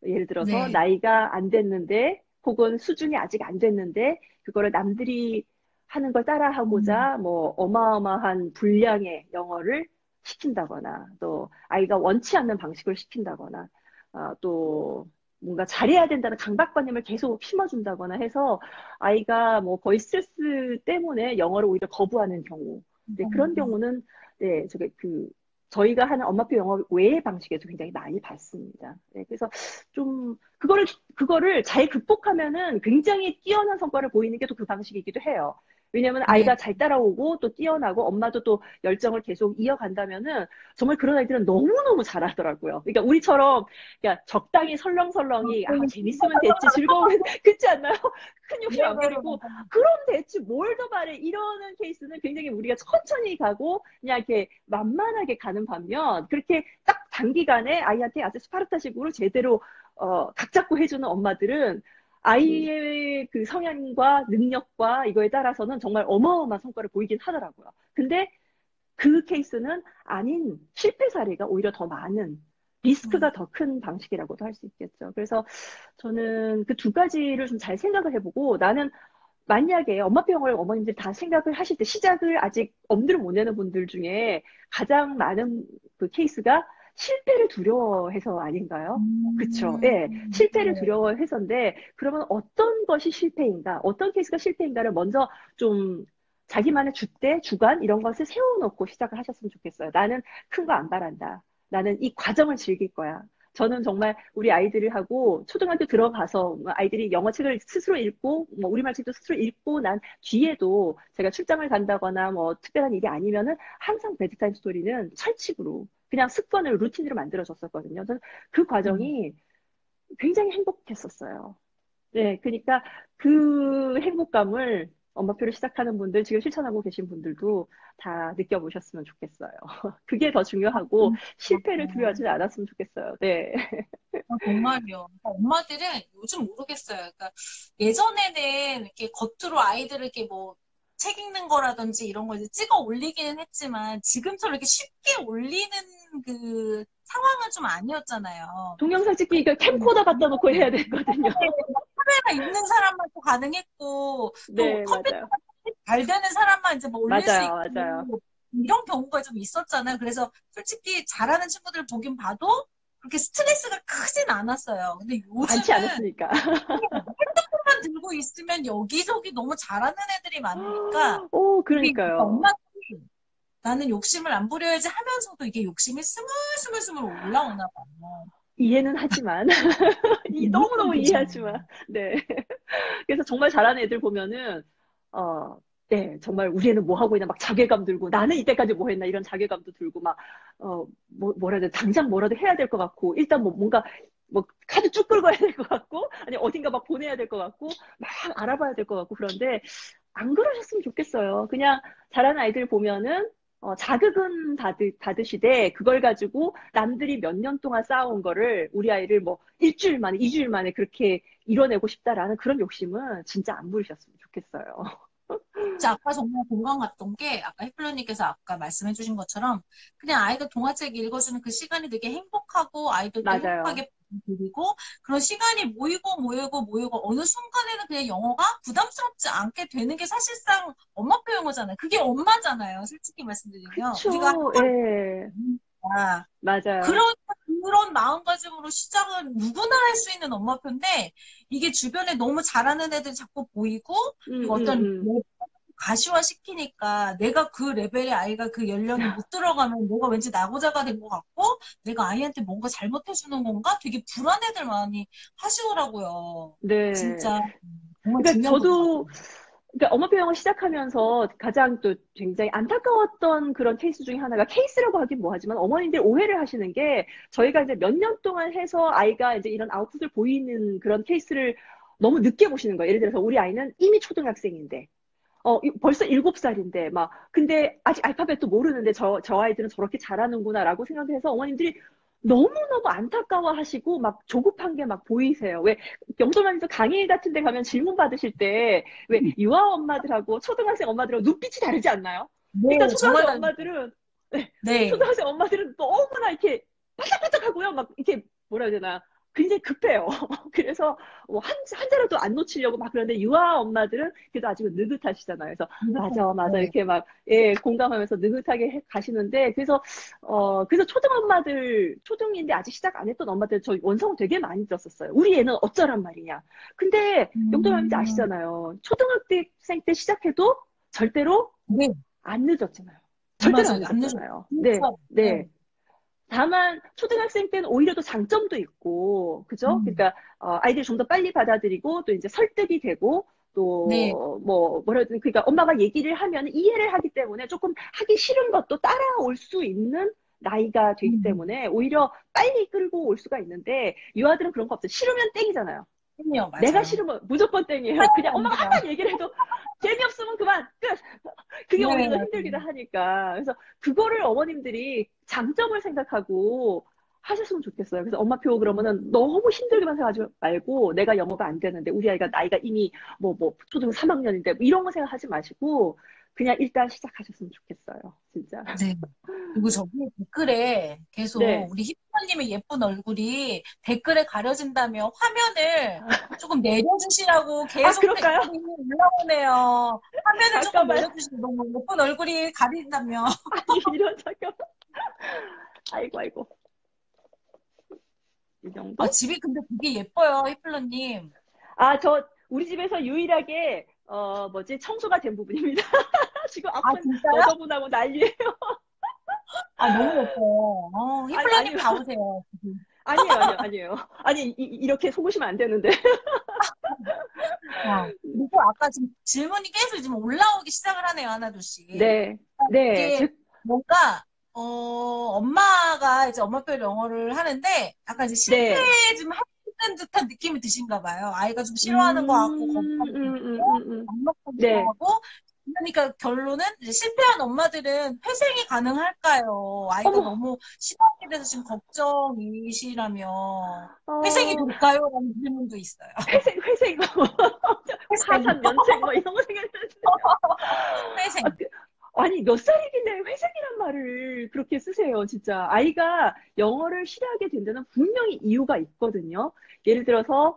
예를 들어서 네. 나이가 안 됐는데 혹은 수준이 아직 안 됐는데 그거를 남들이 하는 걸 음, 따라하고자 뭐 어마어마한 분량의 영어를 시킨다거나 또 아이가 원치 않는 방식을 시킨다거나 또 뭔가 잘해야 된다는 강박관념을 계속 심어준다거나 해서 아이가 뭐 거의 스트레스 때문에 영어를 오히려 거부하는 경우 네, 그런 경우는 네, 저희가 하는 엄마표 영어 외의 방식에서 굉장히 많이 봤습니다. 네, 그래서 좀 그거를 잘 극복하면은 굉장히 뛰어난 성과를 보이는 게 또 그 방식이기도 해요. 왜냐면 네. 아이가 잘 따라오고 또 뛰어나고 엄마도 또 열정을 계속 이어간다면은 정말 그런 아이들은 너무너무 잘하더라고요. 그러니까 우리처럼 그러니까 적당히 설렁설렁이 재밌으면 됐지 즐거우면 그렇지 않나요? 큰 욕심 안 네네네. 부리고 그럼 됐지 뭘 더 바래 이러는 케이스는 굉장히 우리가 천천히 가고 그냥 이렇게 만만하게 가는 반면 그렇게 딱 단기간에 아이한테 아주 스파르타식으로 제대로 각 잡고 해주는 엄마들은 아이의 그 성향과 능력과 이거에 따라서는 정말 어마어마한 성과를 보이긴 하더라고요. 근데 그 케이스는 아닌 실패 사례가 오히려 더 많은 리스크가 더 큰 방식이라고도 할 수 있겠죠. 그래서 저는 그 두 가지를 좀 잘 생각을 해보고 나는 만약에 엄마병을 어머님들 다 생각을 하실 때 시작을 아직 엄두를 못 내는 분들 중에 가장 많은 그 케이스가 실패를 두려워해서 아닌가요? 그쵸. 예. 실패를 네. 두려워해서인데, 그러면 어떤 것이 실패인가, 어떤 케이스가 실패인가를 먼저 좀 자기만의 주대, 주관, 이런 것을 세워놓고 시작을 하셨으면 좋겠어요. 나는 큰 거 안 바란다. 나는 이 과정을 즐길 거야. 저는 정말 우리 아이들을 하고 초등학교 들어가서 아이들이 영어 책을 스스로 읽고 뭐 우리말 책도 스스로 읽고 난 뒤에도 제가 출장을 간다거나 뭐 특별한 일이 아니면은 항상 베드타임 스토리는 철칙으로 그냥 습관을 루틴으로 만들어줬었거든요. 저는 그 과정이 굉장히 행복했었어요. 네, 그러니까 그 행복감을 엄마표를 시작하는 분들, 지금 실천하고 계신 분들도 다 느껴보셨으면 좋겠어요. 그게 더 중요하고 실패를 두려워하지 않았으면 좋겠어요. 네. 정말요. 그러니까 엄마들은 요즘 모르겠어요. 그러니까 예전에는 이렇게 겉으로 아이들을 이렇게 뭐 책 읽는 거라든지 이런 걸 이제 찍어 올리기는 했지만 지금처럼 이렇게 쉽게 올리는 그 상황은 좀 아니었잖아요. 동영상 찍기 그 캠코더 갖다 놓고 해야 되거든요. 카메라 있는 사람만 또 가능했고 또 네, 맞아요. 컴퓨터가 잘 되는 사람만 이제 뭐 올릴 수 맞아요, 있고 맞아요. 이런 경우가 좀 있었잖아요. 그래서 솔직히 잘하는 친구들 보긴 봐도 그렇게 스트레스가 크진 않았어요. 근데 많지 요즘은 않았으니까. 핸드폰만 들고 있으면 여기저기 너무 잘하는 애들이 많으니까 오, 이게 그러니까요. 엄마들이 나는 욕심을 안 부려야지 하면서도 이게 욕심이 스물스물스물 올라오나 봐요. 이해는 하지만, 무조건 너무너무 되잖아요. 이해하지만, 네. 그래서 정말 잘하는 애들 보면은, 어, 네, 정말 우리 애는 뭐 하고 있나 막 자괴감 들고, 나는 이때까지 뭐 했나 이런 자괴감도 들고, 막, 뭐라 해야 돼, 당장 뭐라도 해야 될 것 같고, 일단 뭐 뭔가, 뭐, 카드 쭉 긁어야 될 것 같고, 아니, 어딘가 막 보내야 될 것 같고, 막 알아봐야 될 것 같고, 그런데, 안 그러셨으면 좋겠어요. 그냥 잘하는 아이들 보면은, 자극은 받으시되, 그걸 가지고 남들이 몇 년 동안 쌓아온 거를 우리 아이를 뭐 일주일 만에, 2주일 만에 그렇게 이뤄내고 싶다라는 그런 욕심은 진짜 안 부리셨으면 좋겠어요. 진짜 아까 정말 공감 갔던 게 아까 해플러님께서 아까 말씀해주신 것처럼 그냥 아이가 동화책 읽어주는 그 시간이 되게 행복하고 아이들도 맞아요. 행복하게 그리고 그런 시간이 모이고 어느 순간에는 그냥 영어가 부담스럽지 않게 되는 게 사실상 엄마표 영어잖아요. 그게 엄마잖아요. 솔직히 말씀드리면 우리가 그쵸, 예. 하다 맞아요. 그런 마음가짐으로 시작은 누구나 할 수 있는 엄마표인데 이게 주변에 너무 잘하는 애들 자꾸 보이고 그리고 어떤 음. 가시화 시키니까 내가 그 레벨의 아이가 그 연령이 못 들어가면 내가 왠지 나고자가 된 것 같고 내가 아이한테 뭔가 잘못해주는 건가 되게 불안해들 많이 하시더라고요. 네. 진짜 정말 그러니까 중요한 부분 저도 같아요. 그러니까 엄마표 영어 시작하면서 가장 또 굉장히 안타까웠던 그런 케이스 중에 하나가 케이스라고 하긴 뭐하지만 어머님들 오해를 하시는 게 저희가 이제 몇 년 동안 해서 아이가 이제 이런 아웃풋을 보이는 그런 케이스를 너무 늦게 보시는 거예요. 예를 들어서 우리 아이는 이미 초등학생인데 벌써 7살인데, 막, 근데 아직 알파벳도 모르는데 저 아이들은 저렇게 잘하는구나라고 생각해서 어머님들이 너무너무 안타까워 하시고, 막 조급한 게 막 보이세요. 왜, 영돌마님도 강의 같은 데 가면 질문 받으실 때, 왜, 유아 엄마들하고 초등학생 엄마들하고 눈빛이 다르지 않나요? 일단 네, 정말 초등학생 엄마들은, 네, 네. 초등학생 엄마들은 너무나 이렇게 바짝바짝하고요. 막, 이렇게, 뭐라 해야 되나. 굉장히 급해요. 그래서 한 자라도 안 놓치려고 막 그러는데 유아 엄마들은 그래도 아직은 느긋하시잖아요. 그래서 맞아, 맞아 네. 이렇게 막 예, 공감하면서 느긋하게 가시는데 그래서 초등인데 아직 시작 안 했던 엄마들 저 원성 되게 많이 들었었어요. 우리 애는 어쩌란 말이냐. 근데 용돈아버지 음, 아시잖아요. 초등학생 때 시작해도 절대로 네, 안 늦었잖아요. 절대로 안 맞아요. 안 늦어요. 늦었잖아요. 네, 진짜. 네. 네. 다만 초등학생 때는 오히려 더 장점도 있고, 그죠? 음, 그러니까 아이들이 좀 더 빨리 받아들이고 또 이제 설득이 되고 네. 또, 뭐, 뭐라 해야 되나, 그러니까 엄마가 얘기를 하면 이해를 하기 때문에 조금 하기 싫은 것도 따라올 수 있는 나이가 되기 음, 때문에 오히려 빨리 끌고 올 수가 있는데, 유아들은 그런 거 없어요. 싫으면 땡이잖아요. 요 내가 맞아요. 싫으면 무조건 땡이에요. 하면 그냥 안 엄마가 한 돼요. 번 얘기를 해도 재미없으면 그만, 끝! 그게 네, 오히려 더 맞아요. 힘들기도 하니까. 그래서 그거를 어머님들이 장점을 생각하고 하셨으면 좋겠어요. 그래서 엄마표 그러면은 너무 힘들게만 생각하지 말고 내가 영어가 안 되는데 우리 아이가 나이가 이미 초등 3학년인데 이런 거 생각하지 마시고 그냥 일단 시작하셨으면 좋겠어요. 진짜. 네. 그리고 저기 댓글에 계속 네. 우리 히프님의 예쁜 얼굴이 댓글에 가려진다며 화면을 조금 내려주시라고 아, 계속 그럴까요? 댓글이 올라오네요. 화면을 조금 잠깐만. 내려주시면 너무 예쁜 얼굴이 가린다며. 아니, 이런, 잠깐만. 아이고, 아이고. 이 아, 정도? 집이 근데 되게 예뻐요, 히플러님. 아, 우리 집에서 유일하게, 청소가 된 부분입니다. 지금 아, 앞은 진짜요? 너더분하고 난리예요. 아, 너무 예뻐요. 히플러님 아니요. 다 오세요. 아니에요. 아니, 이렇게 속으시면 안 되는데. 그리고 아까 지금 질문이 계속 지금 올라오기 시작을 하네요, 하나둘씩. 네, 네, 이게 뭔가, 엄마가 이제 엄마별 영어를 하는데 약간 이제 실패 네. 좀 하는 듯한 느낌이 드신가 봐요. 아이가 좀 싫어하는 것 같고, 음, 거부감이 음, 음, 들고, 음, 음. 막막하기도 네. 하고, 그러니까 결론은 이제 실패한 엄마들은 회생이 가능할까요? 아이가 어머, 너무 싫어하게 돼서 지금 걱정이시라며. 회생이 어, 될까요? 라는 질문도 있어요. 회색, 회생. 파산, 면책, 뭐 이런 거 생각했는데. 아, 회생. 아니, 몇 살이길래 회색이란 말을 그렇게 쓰세요, 진짜. 아이가 영어를 싫어하게 된 데는 분명히 이유가 있거든요. 예를 들어서,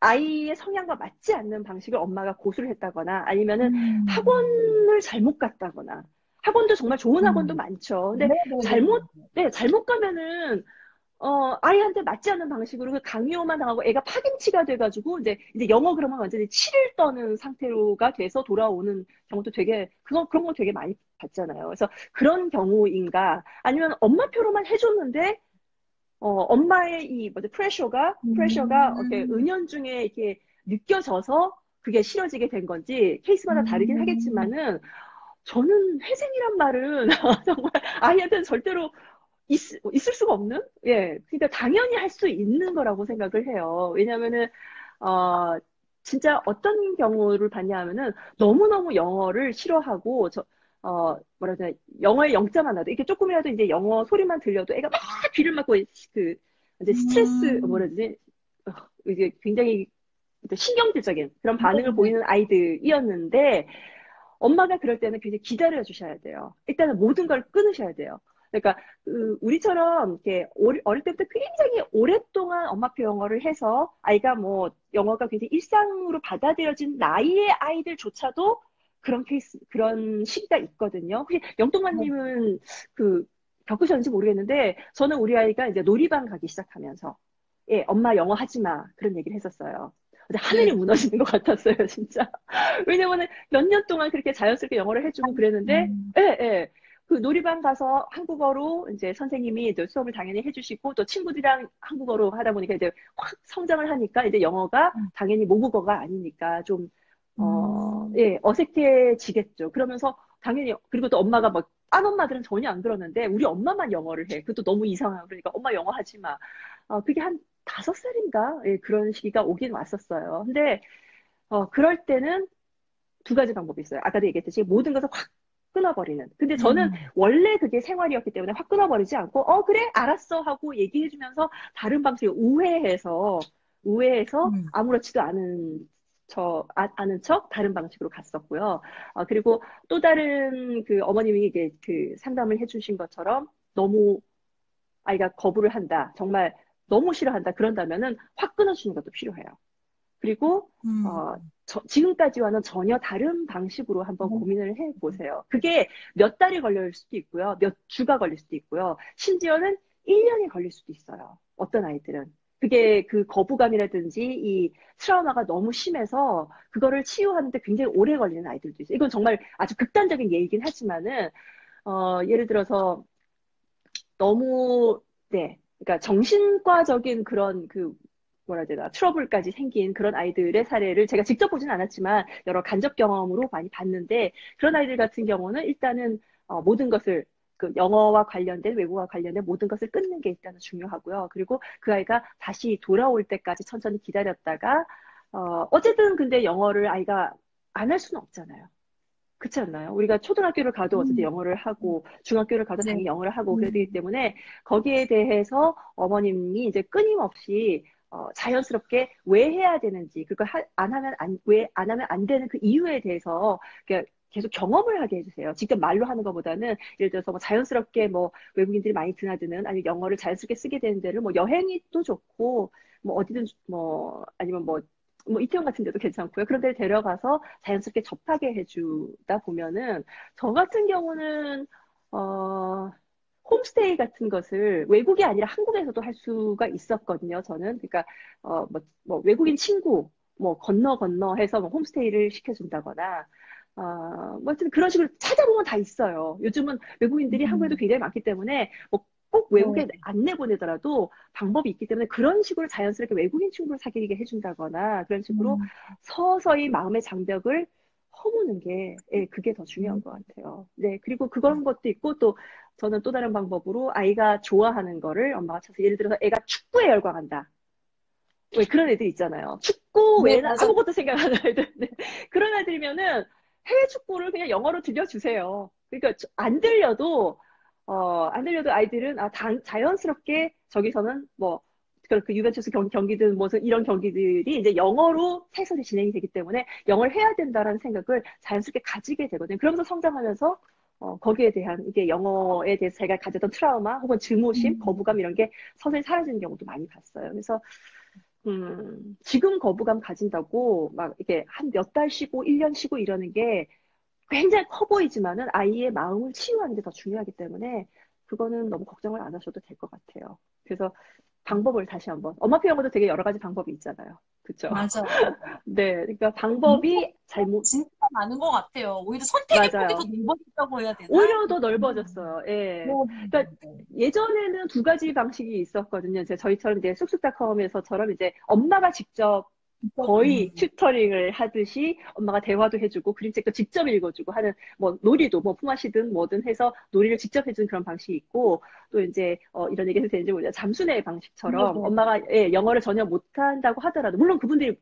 아이의 성향과 맞지 않는 방식을 엄마가 고수를 했다거나 아니면은 음, 학원을 잘못 갔다거나 학원도 정말 좋은 학원도 많죠. 근데 네네네. 잘못 가면은 아이한테 맞지 않는 방식으로 그 강요만 당하고 애가 파김치가 돼가지고 이제 영어 그러면 완전히 치를 떠는 상태로가 돼서 돌아오는 경우도 그런 거 되게 많이 봤잖아요. 그래서 그런 경우인가 아니면 엄마표로만 해줬는데 엄마의 프레셔가 이렇게 음, 은연중에 이렇게 느껴져서 그게 싫어지게 된 건지 케이스마다 다르긴 음, 하겠지만은 저는 회생이란 말은 정말 아이한테는 절대로 있을 수가 없는? 예. 그러니까 당연히 할 수 있는 거라고 생각을 해요. 왜냐면은, 어, 진짜 어떤 경우를 봤냐 하면은 너무너무 영어를 싫어하고, 뭐라 해야 되나, 영어의 영자만 나도, 이게 조금이라도 이제 영어 소리만 들려도 애가 막 귀를 막고, 그, 이제 스트레스, 뭐라 음, 해야 되지? 이게 굉장히 신경질적인 그런 반응을 네네. 보이는 아이들이었는데, 엄마가 그럴 때는 굉장히 기다려 주셔야 돼요. 일단은 모든 걸 끊으셔야 돼요. 그러니까 우리처럼 이렇게 어릴 때부터 굉장히 오랫동안 엄마표 영어를 해서 아이가 뭐 영어가 굉장히 일상으로 받아들여진 나이의 아이들조차도 그런 시기가 있거든요. 혹시 영동만님은 그 겪으셨는지 모르겠는데 저는 우리 아이가 이제 놀이방 가기 시작하면서 예, 엄마 영어 하지 마 그런 얘기를 했었어요. 근데 하늘이 네. 무너지는 것 같았어요, 진짜. 왜냐면은 몇 년 동안 그렇게 자연스럽게 영어를 해주고 그랬는데, 음, 예, 예. 그 놀이방 가서 한국어로 이제 선생님이 또 수업을 당연히 해주시고 또 친구들이랑 한국어로 하다 보니까 이제 확 성장을 하니까 이제 영어가 당연히 모국어가 아니니까 좀, 음, 예, 어색해지겠죠. 그러면서 당연히, 그리고 또 엄마가 막, 딴 엄마들은 전혀 안 그러는데 우리 엄마만 영어를 해. 그것도 너무 이상하고 그러니까 엄마 영어 하지 마. 그게 한 5살인가? 예, 그런 시기가 오긴 왔었어요. 근데 그럴 때는 두 가지 방법이 있어요. 아까도 얘기했듯이 모든 것을 확 끊어버리는. 근데 저는 음, 원래 그게 생활이었기 때문에 확 끊어버리지 않고, 그래, 알았어 하고 얘기해주면서 다른 방식을 우회해서 음, 아무렇지도 않은 척 다른 방식으로 갔었고요. 그리고 또 다른 그 어머님이 이게 그 상담을 해주신 것처럼 너무 아이가 거부를 한다. 정말 너무 싫어한다. 그런다면은 확 끊어주는 것도 필요해요. 그리고 음, 어, 지금까지와는 전혀 다른 방식으로 한번 음, 고민을 해보세요. 그게 몇 달이 걸릴 수도 있고요. 몇 주가 걸릴 수도 있고요. 심지어는 1년이 걸릴 수도 있어요. 어떤 아이들은. 그게 그 거부감이라든지 이 트라우마가 너무 심해서 그거를 치유하는데 굉장히 오래 걸리는 아이들도 있어요. 이건 정말 아주 극단적인 예이긴 하지만은, 예를 들어서 너무, 네. 그러니까 정신과적인 그런 그 뭐라 해야 되나, 트러블까지 생긴 그런 아이들의 사례를 제가 직접 보진 않았지만 여러 간접 경험으로 많이 봤는데, 그런 아이들 같은 경우는 일단은 모든 것을 그 영어와 관련된, 외국어와 관련된 모든 것을 끊는 게 일단은 중요하고요. 그리고 그 아이가 다시 돌아올 때까지 천천히 기다렸다가 어쨌든 근데 영어를 아이가 안 할 수는 없잖아요. 그렇지 않나요? 우리가 초등학교를 가도 어쨌든 음, 영어를 하고, 중학교를 가도 네. 당연히 영어를 하고, 그래야 되기 음, 때문에 거기에 대해서 어머님이 이제 끊임없이 자연스럽게 왜 해야 되는지, 그걸 안 하면 왜 안 하면 안 되는 그 이유에 대해서 계속 경험을 하게 해주세요. 직접 말로 하는 것보다는 예를 들어서 뭐 자연스럽게 뭐 외국인들이 많이 드나드는, 아니면 영어를 자연스럽게 쓰게 되는 데를 뭐 여행이 또 좋고, 뭐 어디든 뭐 아니면 뭐 이태원 같은 데도 괜찮고요. 그런 데를 데려가서 자연스럽게 접하게 해주다 보면은, 저 같은 경우는 어 홈스테이 같은 것을 외국이 아니라 한국에서도 할 수가 있었거든요. 저는 그러니까 뭐 외국인 친구 뭐 건너 해서 뭐 홈스테이를 시켜준다거나 뭐 하여튼 그런 식으로 찾아보면 다 있어요. 요즘은 외국인들이 한국에도 음, 굉장히 많기 때문에 뭐 꼭 외국에 네. 안 내보내더라도 방법이 있기 때문에 그런 식으로 자연스럽게 외국인 친구를 사귀게 해준다거나 그런 식으로 음, 서서히 마음의 장벽을 허무는 게, 예, 그게 더 중요한 음, 것 같아요. 네, 그리고 그런 것도 있고, 또 저는 또 다른 방법으로 아이가 좋아하는 거를 엄마가 찾아서, 예를 들어서 애가 축구에 열광한다. 왜 그런 애들 있잖아요. 축구 네, 외에는 맞아요. 아무것도 생각 안 하는 애들. 네. 그런 애들이면은 해외 축구를 그냥 영어로 들려주세요. 그러니까 안 들려도 아이들은 자연스럽게 저기서는 뭐 그 유벤투스 경기든 무슨 이런 경기들이 이제 영어로 해설이 진행이 되기 때문에 영어를 해야 된다라는 생각을 자연스럽게 가지게 되거든요. 그러면서 성장하면서 거기에 대한 이게 영어에 대해서 제가 가졌던 트라우마 혹은 증오심, 음, 거부감 이런 게 서서히 사라지는 경우도 많이 봤어요. 그래서 지금 거부감 가진다고 막 이게 한 몇 달 쉬고 1년 쉬고 이러는 게 굉장히 커 보이지만은 아이의 마음을 치유하는 게 더 중요하기 때문에 그거는 너무 걱정을 안 하셔도 될 것 같아요. 그래서 방법을 다시 한번, 엄마표 영어도 되게 여러 가지 방법이 있잖아요. 그쵸? 맞아요. 네. 그러니까 방법이 방법이 진짜 많은 것 같아요. 오히려 선택의 폭이 더 맞아요. 넓어졌다고 해야 되나? 오히려 더 음. 넓어졌어요. 네, 예. 네, 그러니까 네. 예전에는 두 가지 방식이 있었거든요. 이제 저희처럼 이제 쑥쑥닷컴에서처럼 이제 엄마가 직접 거의 튜터링을 하듯이 엄마가 대화도 해주고 그림책도 직접 읽어주고 하는, 뭐 놀이도 뭐 품앗이든 뭐든 해서 놀이를 직접 해주는 그런 방식이 있고, 또 이제 이런 얘기 해도 되는지 모르겠어요. 잠수내 네, 방식처럼 네, 네. 엄마가, 예, 영어를 전혀 못한다고 하더라도, 물론 그분들이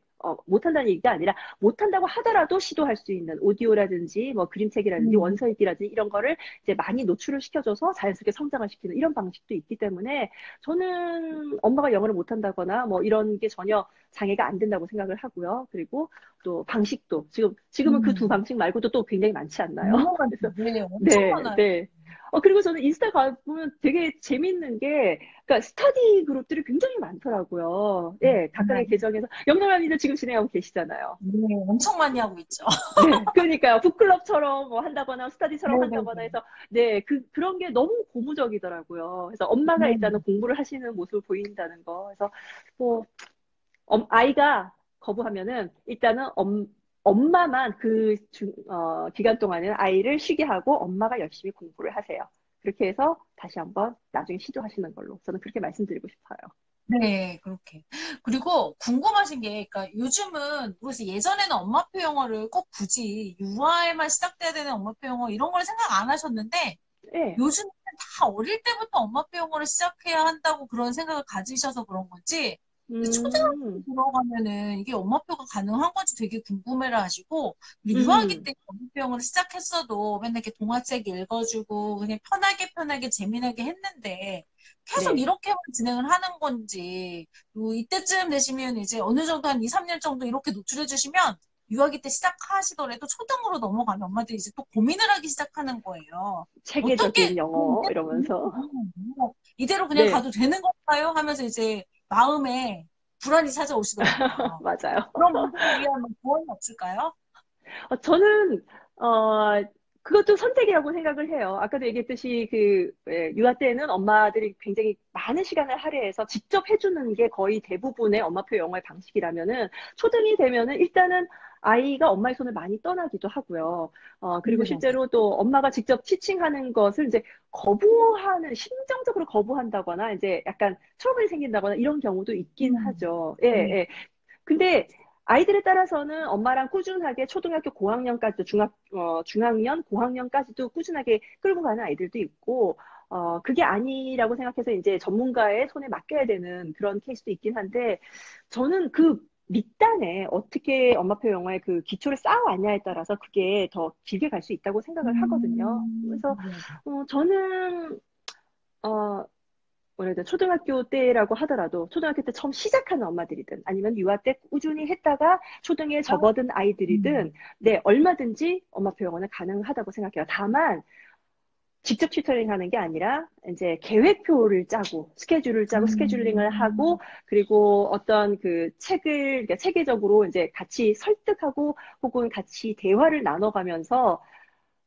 못한다는 얘기가 아니라 못한다고 하더라도 시도할 수 있는 오디오라든지 뭐 그림책이라든지 음, 원서 읽기라든지 이런 거를 이제 많이 노출을 시켜줘서 자연스럽게 성장을 시키는 이런 방식도 있기 때문에, 저는 엄마가 영어를 못한다거나 뭐 이런 게 전혀 장애가 안 된다고 생각을 하고요. 그리고 또 방식도 지금은 그 두 음. 방식 말고도 또 굉장히 많지 않나요? 너무 많죠. 그래서 네, 엄청 네, 많아요. 네. 그리고 저는 인스타 가보면 되게 재밌는 게, 그러니까 스터디 그룹들이 굉장히 많더라고요. 예, 정말, 각각의 계정에서. 영남아님도 지금 진행하고 계시잖아요. 네, 엄청 많이 하고 있죠. 네, 그러니까요. 북클럽처럼 뭐 한다거나 네, 스터디처럼 네, 한다거나 해서, 네, 그런 게 너무 고무적이더라고요. 그래서 네. 엄마가 일단은 공부를 하시는 모습을 보인다는 거. 그래서 뭐, 아이가 거부하면은 일단은 엄마만 기간 동안은 아이를 쉬게 하고 엄마가 열심히 공부를 하세요. 그렇게 해서 다시 한번 나중에 시도하시는 걸로 저는 그렇게 말씀드리고 싶어요. 네, 그렇게. 그리고 궁금하신 게, 그러니까 요즘은, 그래서 예전에는 엄마표 영어를 꼭 굳이 유아에만 시작돼야 되는 엄마표 영어 이런 걸 생각 안 하셨는데, 네. 요즘은 다 어릴 때부터 엄마표 영어를 시작해야 한다고 그런 생각을 가지셔서 그런 거지, 초등학교 음, 들어가면은 이게 엄마표가 가능한 건지 되게 궁금해라 하시고, 우리 유아기 음, 때 엄마표 영어를 시작했어도 맨날 이렇게 동화책 읽어주고, 그냥 편하게 재미나게 했는데, 계속 네. 이렇게만 진행을 하는 건지, 그리고 이때쯤 되시면 이제 어느 정도 한 2, 3년 정도 이렇게 노출해 주시면, 유아기 때 시작하시더라도 초등으로 넘어가면 엄마들이 이제 또 고민을 하기 시작하는 거예요. 체계적인 어떻게, 영어 이러면서. 이대로 그냥 네, 가도 되는 건가요? 하면서 이제 마음에 불안이 찾아오시더라고요. 맞아요. 그런 분들을 위한 뭐 조언이 없을까요? 저는, 그것도 선택이라고 생각을 해요. 아까도 얘기했듯이 유아 때는 엄마들이 굉장히 많은 시간을 할애해서 직접 해주는 게 거의 대부분의 엄마표 영어의 방식이라면은 초등이 되면은 일단은 아이가 엄마의 손을 많이 떠나기도 하고요. 그리고 네네네. 실제로 또 엄마가 직접 티칭하는 것을 이제 심정적으로 거부한다거나 이제 약간 트러블이 생긴다거나 이런 경우도 있긴 하죠. 예, 네. 예. 근데 아이들에 따라서는 엄마랑 꾸준하게 초등학교 고학년까지도 중학년, 고학년까지도 꾸준하게 끌고 가는 아이들도 있고, 그게 아니라고 생각해서 이제 전문가의 손에 맡겨야 되는 그런 케이스도 있긴 한데, 저는 그 밑단에 어떻게 엄마표 영어의 그 기초를 쌓아왔냐에 따라서 그게 더 길게 갈 수 있다고 생각을 하거든요. 그래서, 네. 저는, 어, 뭐라 해야 돼, 초등학교 때라고 하더라도 초등학교 때 처음 시작하는 엄마들이든 아니면 유아 때 꾸준히 했다가 초등에 아, 접어든 아이들이든 네, 얼마든지 엄마표 영어는 가능하다고 생각해요. 다만 직접 튜터링 하는 게 아니라 이제 계획표를 짜고 스케줄을 짜고 스케줄링을 하고 음, 그리고 어떤 그 책을 그러니까 체계적으로 이제 같이 설득하고 혹은 같이 대화를 나눠가면서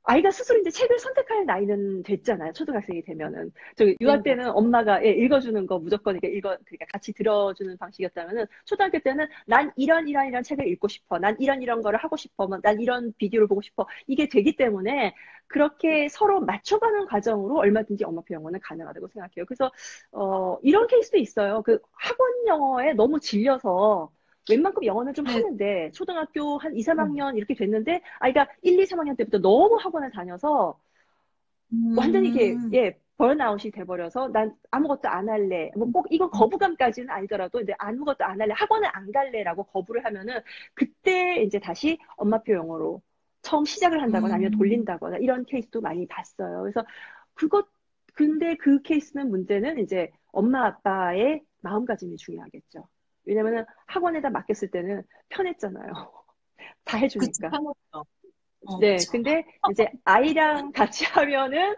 아이가 스스로 이제 책을 선택할 나이는 됐잖아요. 초등학생이 되면은. 유아 네네. 때는 엄마가 예, 읽어주는 거 무조건 이렇게 그러니까 같이 들어주는 방식이었다면은, 초등학교 때는 난 이런 책을 읽고 싶어. 난 이런 거를 하고 싶어. 난 이런 비디오를 보고 싶어. 이게 되기 때문에, 그렇게 서로 맞춰가는 과정으로 얼마든지 엄마표 영어는 가능하다고 생각해요. 그래서, 이런 케이스도 있어요. 그 학원 영어에 너무 질려서, 웬만큼 영어는 좀 네. 하는데 초등학교 한 2, 네. 3학년 이렇게 됐는데 아이가 1, 2, 3학년 때부터 너무 학원을 다녀서 완전히 이게 음, 예 번아웃이 돼버려서 난 아무것도 안 할래. 뭐 꼭 이건 거부감까지는 아니더라도 이제 아무것도 안 할래. 학원을 안 갈래라고 거부를 하면은 그때 이제 다시 엄마표 영어로 처음 시작을 한다거나 아니면 음, 돌린다거나 이런 케이스도 많이 봤어요. 그래서 그것 근데 그 케이스는 문제는 이제 엄마 아빠의 마음가짐이 중요하겠죠. 왜냐면은 학원에다 맡겼을 때는 편했잖아요. 다 그치, 해주니까. 편했죠. 네, 그쵸. 근데 이제 아이랑 같이 하면은,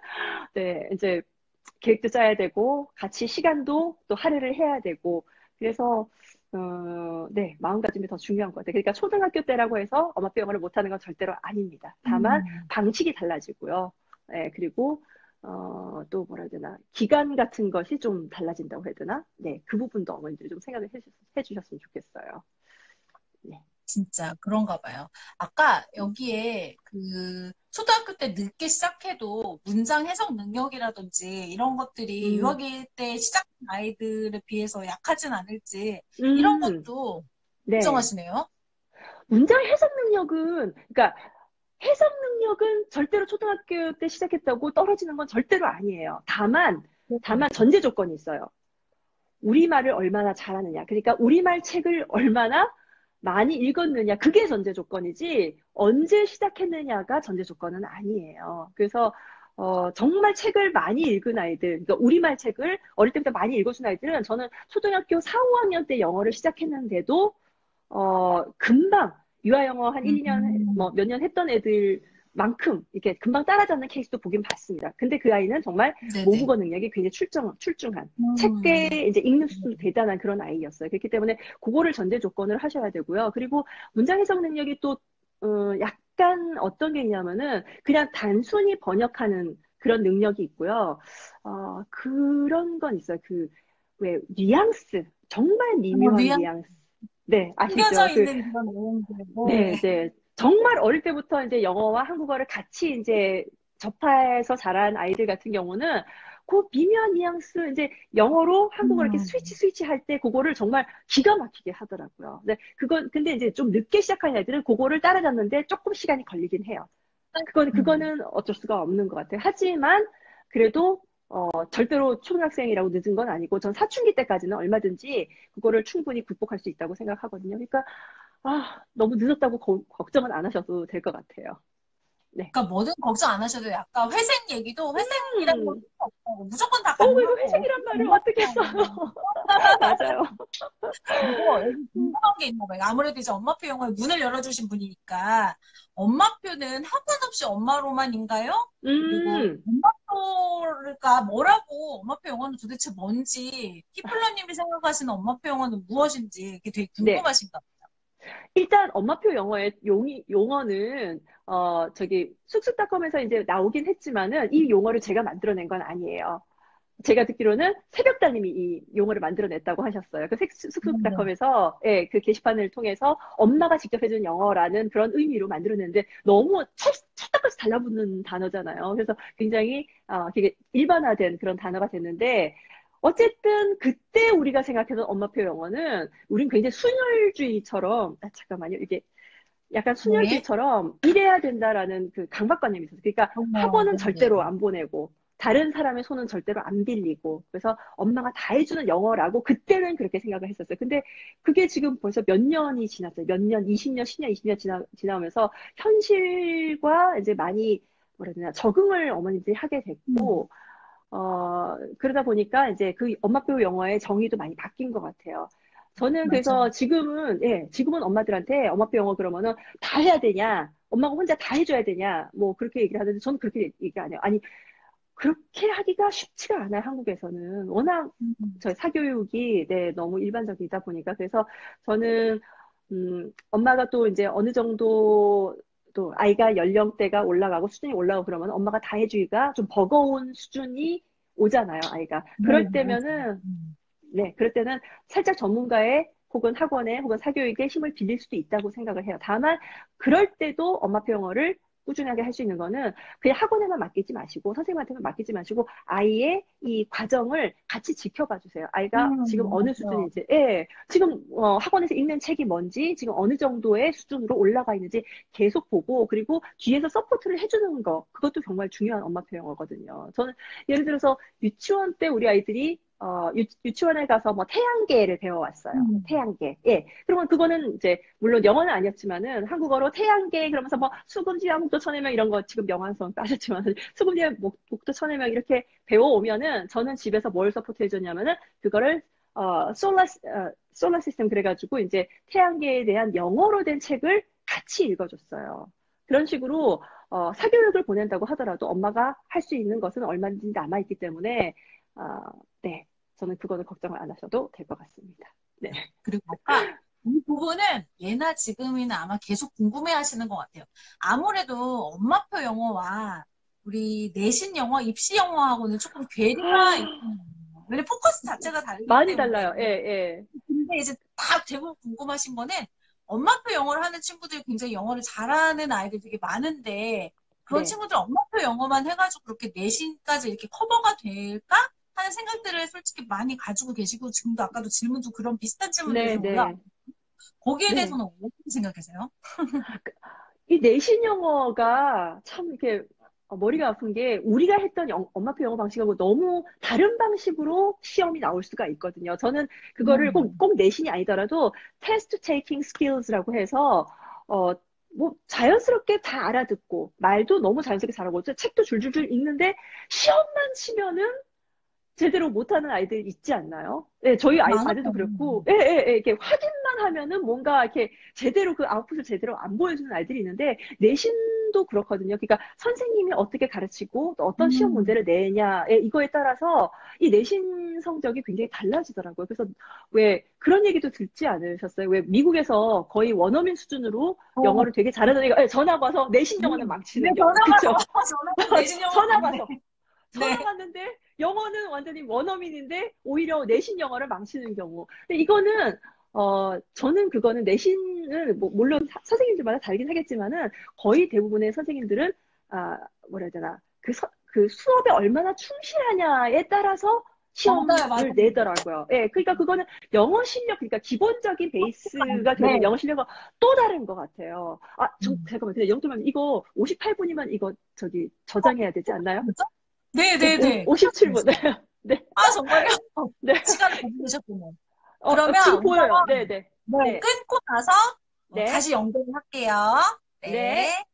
네, 이제 계획도 짜야 되고, 같이 시간도 또 할애를 해야 되고, 그래서, 네, 마음가짐이 더 중요한 것 같아요. 그러니까 초등학교 때라고 해서 엄마표 영어를 못하는 건 절대로 아닙니다. 다만, 음. 방식이 달라지고요. 네, 그리고, 또 뭐라 해야 되나, 기간 같은 것이 좀 달라진다고 해야 되나? 네, 그 부분도 어머니들이 좀 생각을 해주셨으면 좋겠어요. 네. 진짜 그런가 봐요. 아까 여기에 그 초등학교 때 늦게 시작해도 문장 해석 능력이라든지 이런 것들이 음, 유아기 때 시작한 아이들에 비해서 약하진 않을지 이런 음, 것도 네. 인정하시네요. 문장 해석 능력은, 그러니까 해석 능력은 절대로 초등학교 때 시작했다고 떨어지는 건 절대로 아니에요. 다만 전제 조건이 있어요. 우리말을 얼마나 잘하느냐. 그러니까 우리말 책을 얼마나 많이 읽었느냐. 그게 전제 조건이지, 언제 시작했느냐가 전제 조건은 아니에요. 그래서, 정말 책을 많이 읽은 아이들, 그러니까 우리말 책을 어릴 때부터 많이 읽어준 아이들은 저는 초등학교 4, 5학년 때 영어를 시작했는데도 금방 유아영어 한 1, 2년, 음, 뭐 몇 년 했던 애들만큼 이렇게 금방 따라잡는 케이스도 보긴 봤습니다. 근데 그 아이는 정말 네네. 모국어 능력이 굉장히 출중한 책계에 음, 이제 읽는 수준도 대단한 그런 아이였어요. 그렇기 때문에 그거를 전제 조건을 하셔야 되고요. 그리고 문장 해석 능력이 또, 약간 어떤 게 있냐면은 그냥 단순히 번역하는 그런 능력이 있고요. 그런 건 있어요. 왜, 뉘앙스. 정말 미묘한 뉘앙 뉘앙스. 네, 아시죠? 숨겨져 있는 그런 내용들. 네, 네. 네. 정말 어릴 때부터 이제 영어와 한국어를 같이 이제 접해서 자란 아이들 같은 경우는 그 미묘한 뉘앙스, 이제 영어로 한국어를 이렇게 음, 스위치 할 때 그거를 정말 기가 막히게 하더라고요. 근데 이제 좀 늦게 시작한 애들은 그거를 따라잡는데 조금 시간이 걸리긴 해요. 음. 그거는 어쩔 수가 없는 것 같아요. 하지만 그래도 절대로 초등학생이라고 늦은 건 아니고 전 사춘기 때까지는 얼마든지 그거를 충분히 극복할 수 있다고 생각하거든요. 그러니까 너무 늦었다고 걱정은 안 하셔도 될 것 같아요. 네. 그러니까 뭐든 걱정 안 하셔도 약간 회생 얘기도 회생이라는 거 음, 없고 무조건 다 그리고 가능하고 회색이란 말을 어떻게 써요? 엄마표 맞아요. 그리고 여기 음, 궁금한 게 있나 봐요. 아무래도 이제 엄마표 영어에 문을 열어주신 분이니까 엄마표는 학원 없이 엄마로만인가요? 그리고 음, 엄마표가 뭐라고 엄마표 영어는 도대체 뭔지 키플러님이 생각하시는 엄마표 영어는 무엇인지 이게 되게 네. 궁금하신가 봐요. 일단 엄마표 영어의 용어는 쑥쑥닷컴에서 이제 나오긴 했지만은 이 용어를 제가 만들어낸 건 아니에요. 제가 듣기로는 새벽다님이 이 용어를 만들어냈다고 하셨어요. 그 네. 쑥쑥닷컴에서 예, 그 게시판을 통해서 엄마가 직접 해준 영어라는 그런 의미로 만들어냈는데 너무 찰떡같이 달라붙는 단어잖아요. 그래서 굉장히 되게 일반화된 그런 단어가 됐는데 어쨌든 그때 우리가 생각했던 엄마표 영어는 우린 굉장히 순혈주의처럼 잠깐만요. 이게 약간 네. 순혈주의처럼 이래야 된다라는 그 강박관념이 있었어요. 그러니까 학원은 네네. 절대로 안 보내고 다른 사람의 손은 절대로 안 빌리고 그래서 엄마가 다 해주는 영어라고 그때는 그렇게 생각을 했었어요. 근데 그게 지금 벌써 몇 년이 지났어요. 몇 년, 20년, 10년, 20년 지나오면서 현실과 이제 많이 뭐라 해야 되나 적응을 어머니들이 하게 음, 됐고 그러다 보니까 이제 그 엄마표 영어의 정의도 많이 바뀐 것 같아요. 저는 맞아. 그래서 지금은 엄마들한테 엄마표 영어 그러면은 다 해야 되냐? 엄마가 혼자 다 해줘야 되냐? 뭐 그렇게 얘기를 하는데 저는 그렇게 얘기 안 해요. 아니, 그렇게 하기가 쉽지가 않아요, 한국에서는. 워낙 음, 저희 사교육이 네, 너무 일반적이다 보니까. 그래서 저는, 엄마가 또 이제 어느 정도 또 아이가 연령대가 올라가고 수준이 올라가고 그러면 엄마가 다 해주기가 좀 버거운 수준이 오잖아요, 아이가. 네, 그럴 맞아. 때면은, 네, 그럴 때는 살짝 전문가의 혹은 학원의 혹은 사교육의 힘을 빌릴 수도 있다고 생각을 해요. 다만, 그럴 때도 엄마표 영어를 꾸준하게 할 수 있는 거는 그냥 학원에만 맡기지 마시고 선생님한테만 맡기지 마시고 아이의 이 과정을 같이 지켜봐 주세요. 아이가 지금 어느 맞아. 수준인지, 예, 지금 학원에서 읽는 책이 뭔지, 지금 어느 정도의 수준으로 올라가 있는지 계속 보고 그리고 뒤에서 서포트를 해주는 거 그것도 정말 중요한 엄마표 영어거든요. 저는 예를 들어서 유치원 때 우리 아이들이 유치원에 가서 뭐 태양계를 배워왔어요. 음, 태양계. 예. 그러면 그거는 이제, 물론 영어는 아니었지만은 한국어로 태양계 그러면서 뭐 수금지와 목도 천해명 이런 거 지금 영화성 따셨지만 수금지와 목도 천해명 이렇게 배워오면은 저는 집에서 뭘 서포트 해줬냐면은 그거를 솔라 시스템 그래가지고 이제 태양계에 대한 영어로 된 책을 같이 읽어줬어요. 그런 식으로 사교육을 보낸다고 하더라도 엄마가 할 수 있는 것은 얼마든지 남아있기 때문에 어, 네, 저는 그거는 걱정을 안 하셔도 될 것 같습니다. 네. 그리고 아까 이 부분은 예나 지금이나 아마 계속 궁금해 하시는 것 같아요. 아무래도 엄마표 영어와 우리 내신 영어, 입시 영어하고는 조금 괴리가 있는 거예요. 왜냐면 포커스 자체가 다르기 많이 때문에. 달라요. 예, 예. 근데 이제 다 대부분 궁금하신 거는 엄마표 영어를 하는 친구들이 굉장히 영어를 잘하는 아이들이 되게 많은데 그런 네. 친구들 엄마표 영어만 해가지고 그렇게 내신까지 이렇게 커버가 될까? 하는 생각들을 솔직히 많이 가지고 계시고 지금도 아까도 질문도 그런 비슷한 질문들이 네, 좀 올라왔고 네. 거기에 네. 대해서는 어떻게 생각하세요? 이 내신 영어가 참 이렇게 머리가 아픈 게 우리가 했던 엄마표 영어 방식하고 너무 다른 방식으로 시험이 나올 수가 있거든요. 저는 그거를 꼭 내신이 아니더라도 테스트 테이킹 스킬스라고 해서 어, 뭐 자연스럽게 다 알아듣고 말도 너무 자연스럽게 잘하고 책도 줄줄줄 읽는데 시험만 치면은 제대로 못하는 아이들 있지 않나요? 네, 저희 아들도 많아요. 그렇고, 예, 예, 예, 이렇게 확인만 하면은 뭔가 이렇게 제대로 그 아웃풋을 제대로 안 보여주는 아이들이 있는데, 내신도 그렇거든요. 그러니까 선생님이 어떻게 가르치고 또 어떤 시험 음, 문제를 내냐, 예, 이거에 따라서 이 내신 성적이 굉장히 달라지더라고요. 그래서 왜 그런 얘기도 듣지 않으셨어요? 왜 미국에서 거의 원어민 수준으로 어, 영어를 되게 잘하는 애가 예, 전화 와서 내신 영어는 네, 망치는 경우, 전화가 그쵸? 전화가 내신 영어 전화 맞네. 와서. 전화 네. 왔는데 영어는 완전히 원어민인데 오히려 내신 영어를 망치는 경우. 근데 이거는 저는 그거는 내신은 뭐 물론 선생님들마다 다르긴 하겠지만은 거의 대부분의 선생님들은 뭐라 해야 되나 그 수업에 얼마나 충실하냐에 따라서 맞아요, 시험을 맞아요. 내더라고요. 예, 그러니까 그거는 영어 실력, 그러니까 기본적인 베이스가 네. 되는 영어 실력은 또 다른 것 같아요. 음. 잠깐만, 근데 영점만 이거 58분이면 이거 저기 어, 저장해야 되지 않나요? 그렇죠? 네네네. 큰일 날 57분. 뻔했어요. 네. 아, 정말요? 네. 시간을 다 보내셨군요. 그러면 지금 우선 보여요. 네, 네. 네, 네. 끊고 나서 네. 다시 연결을 할게요. 네. 네.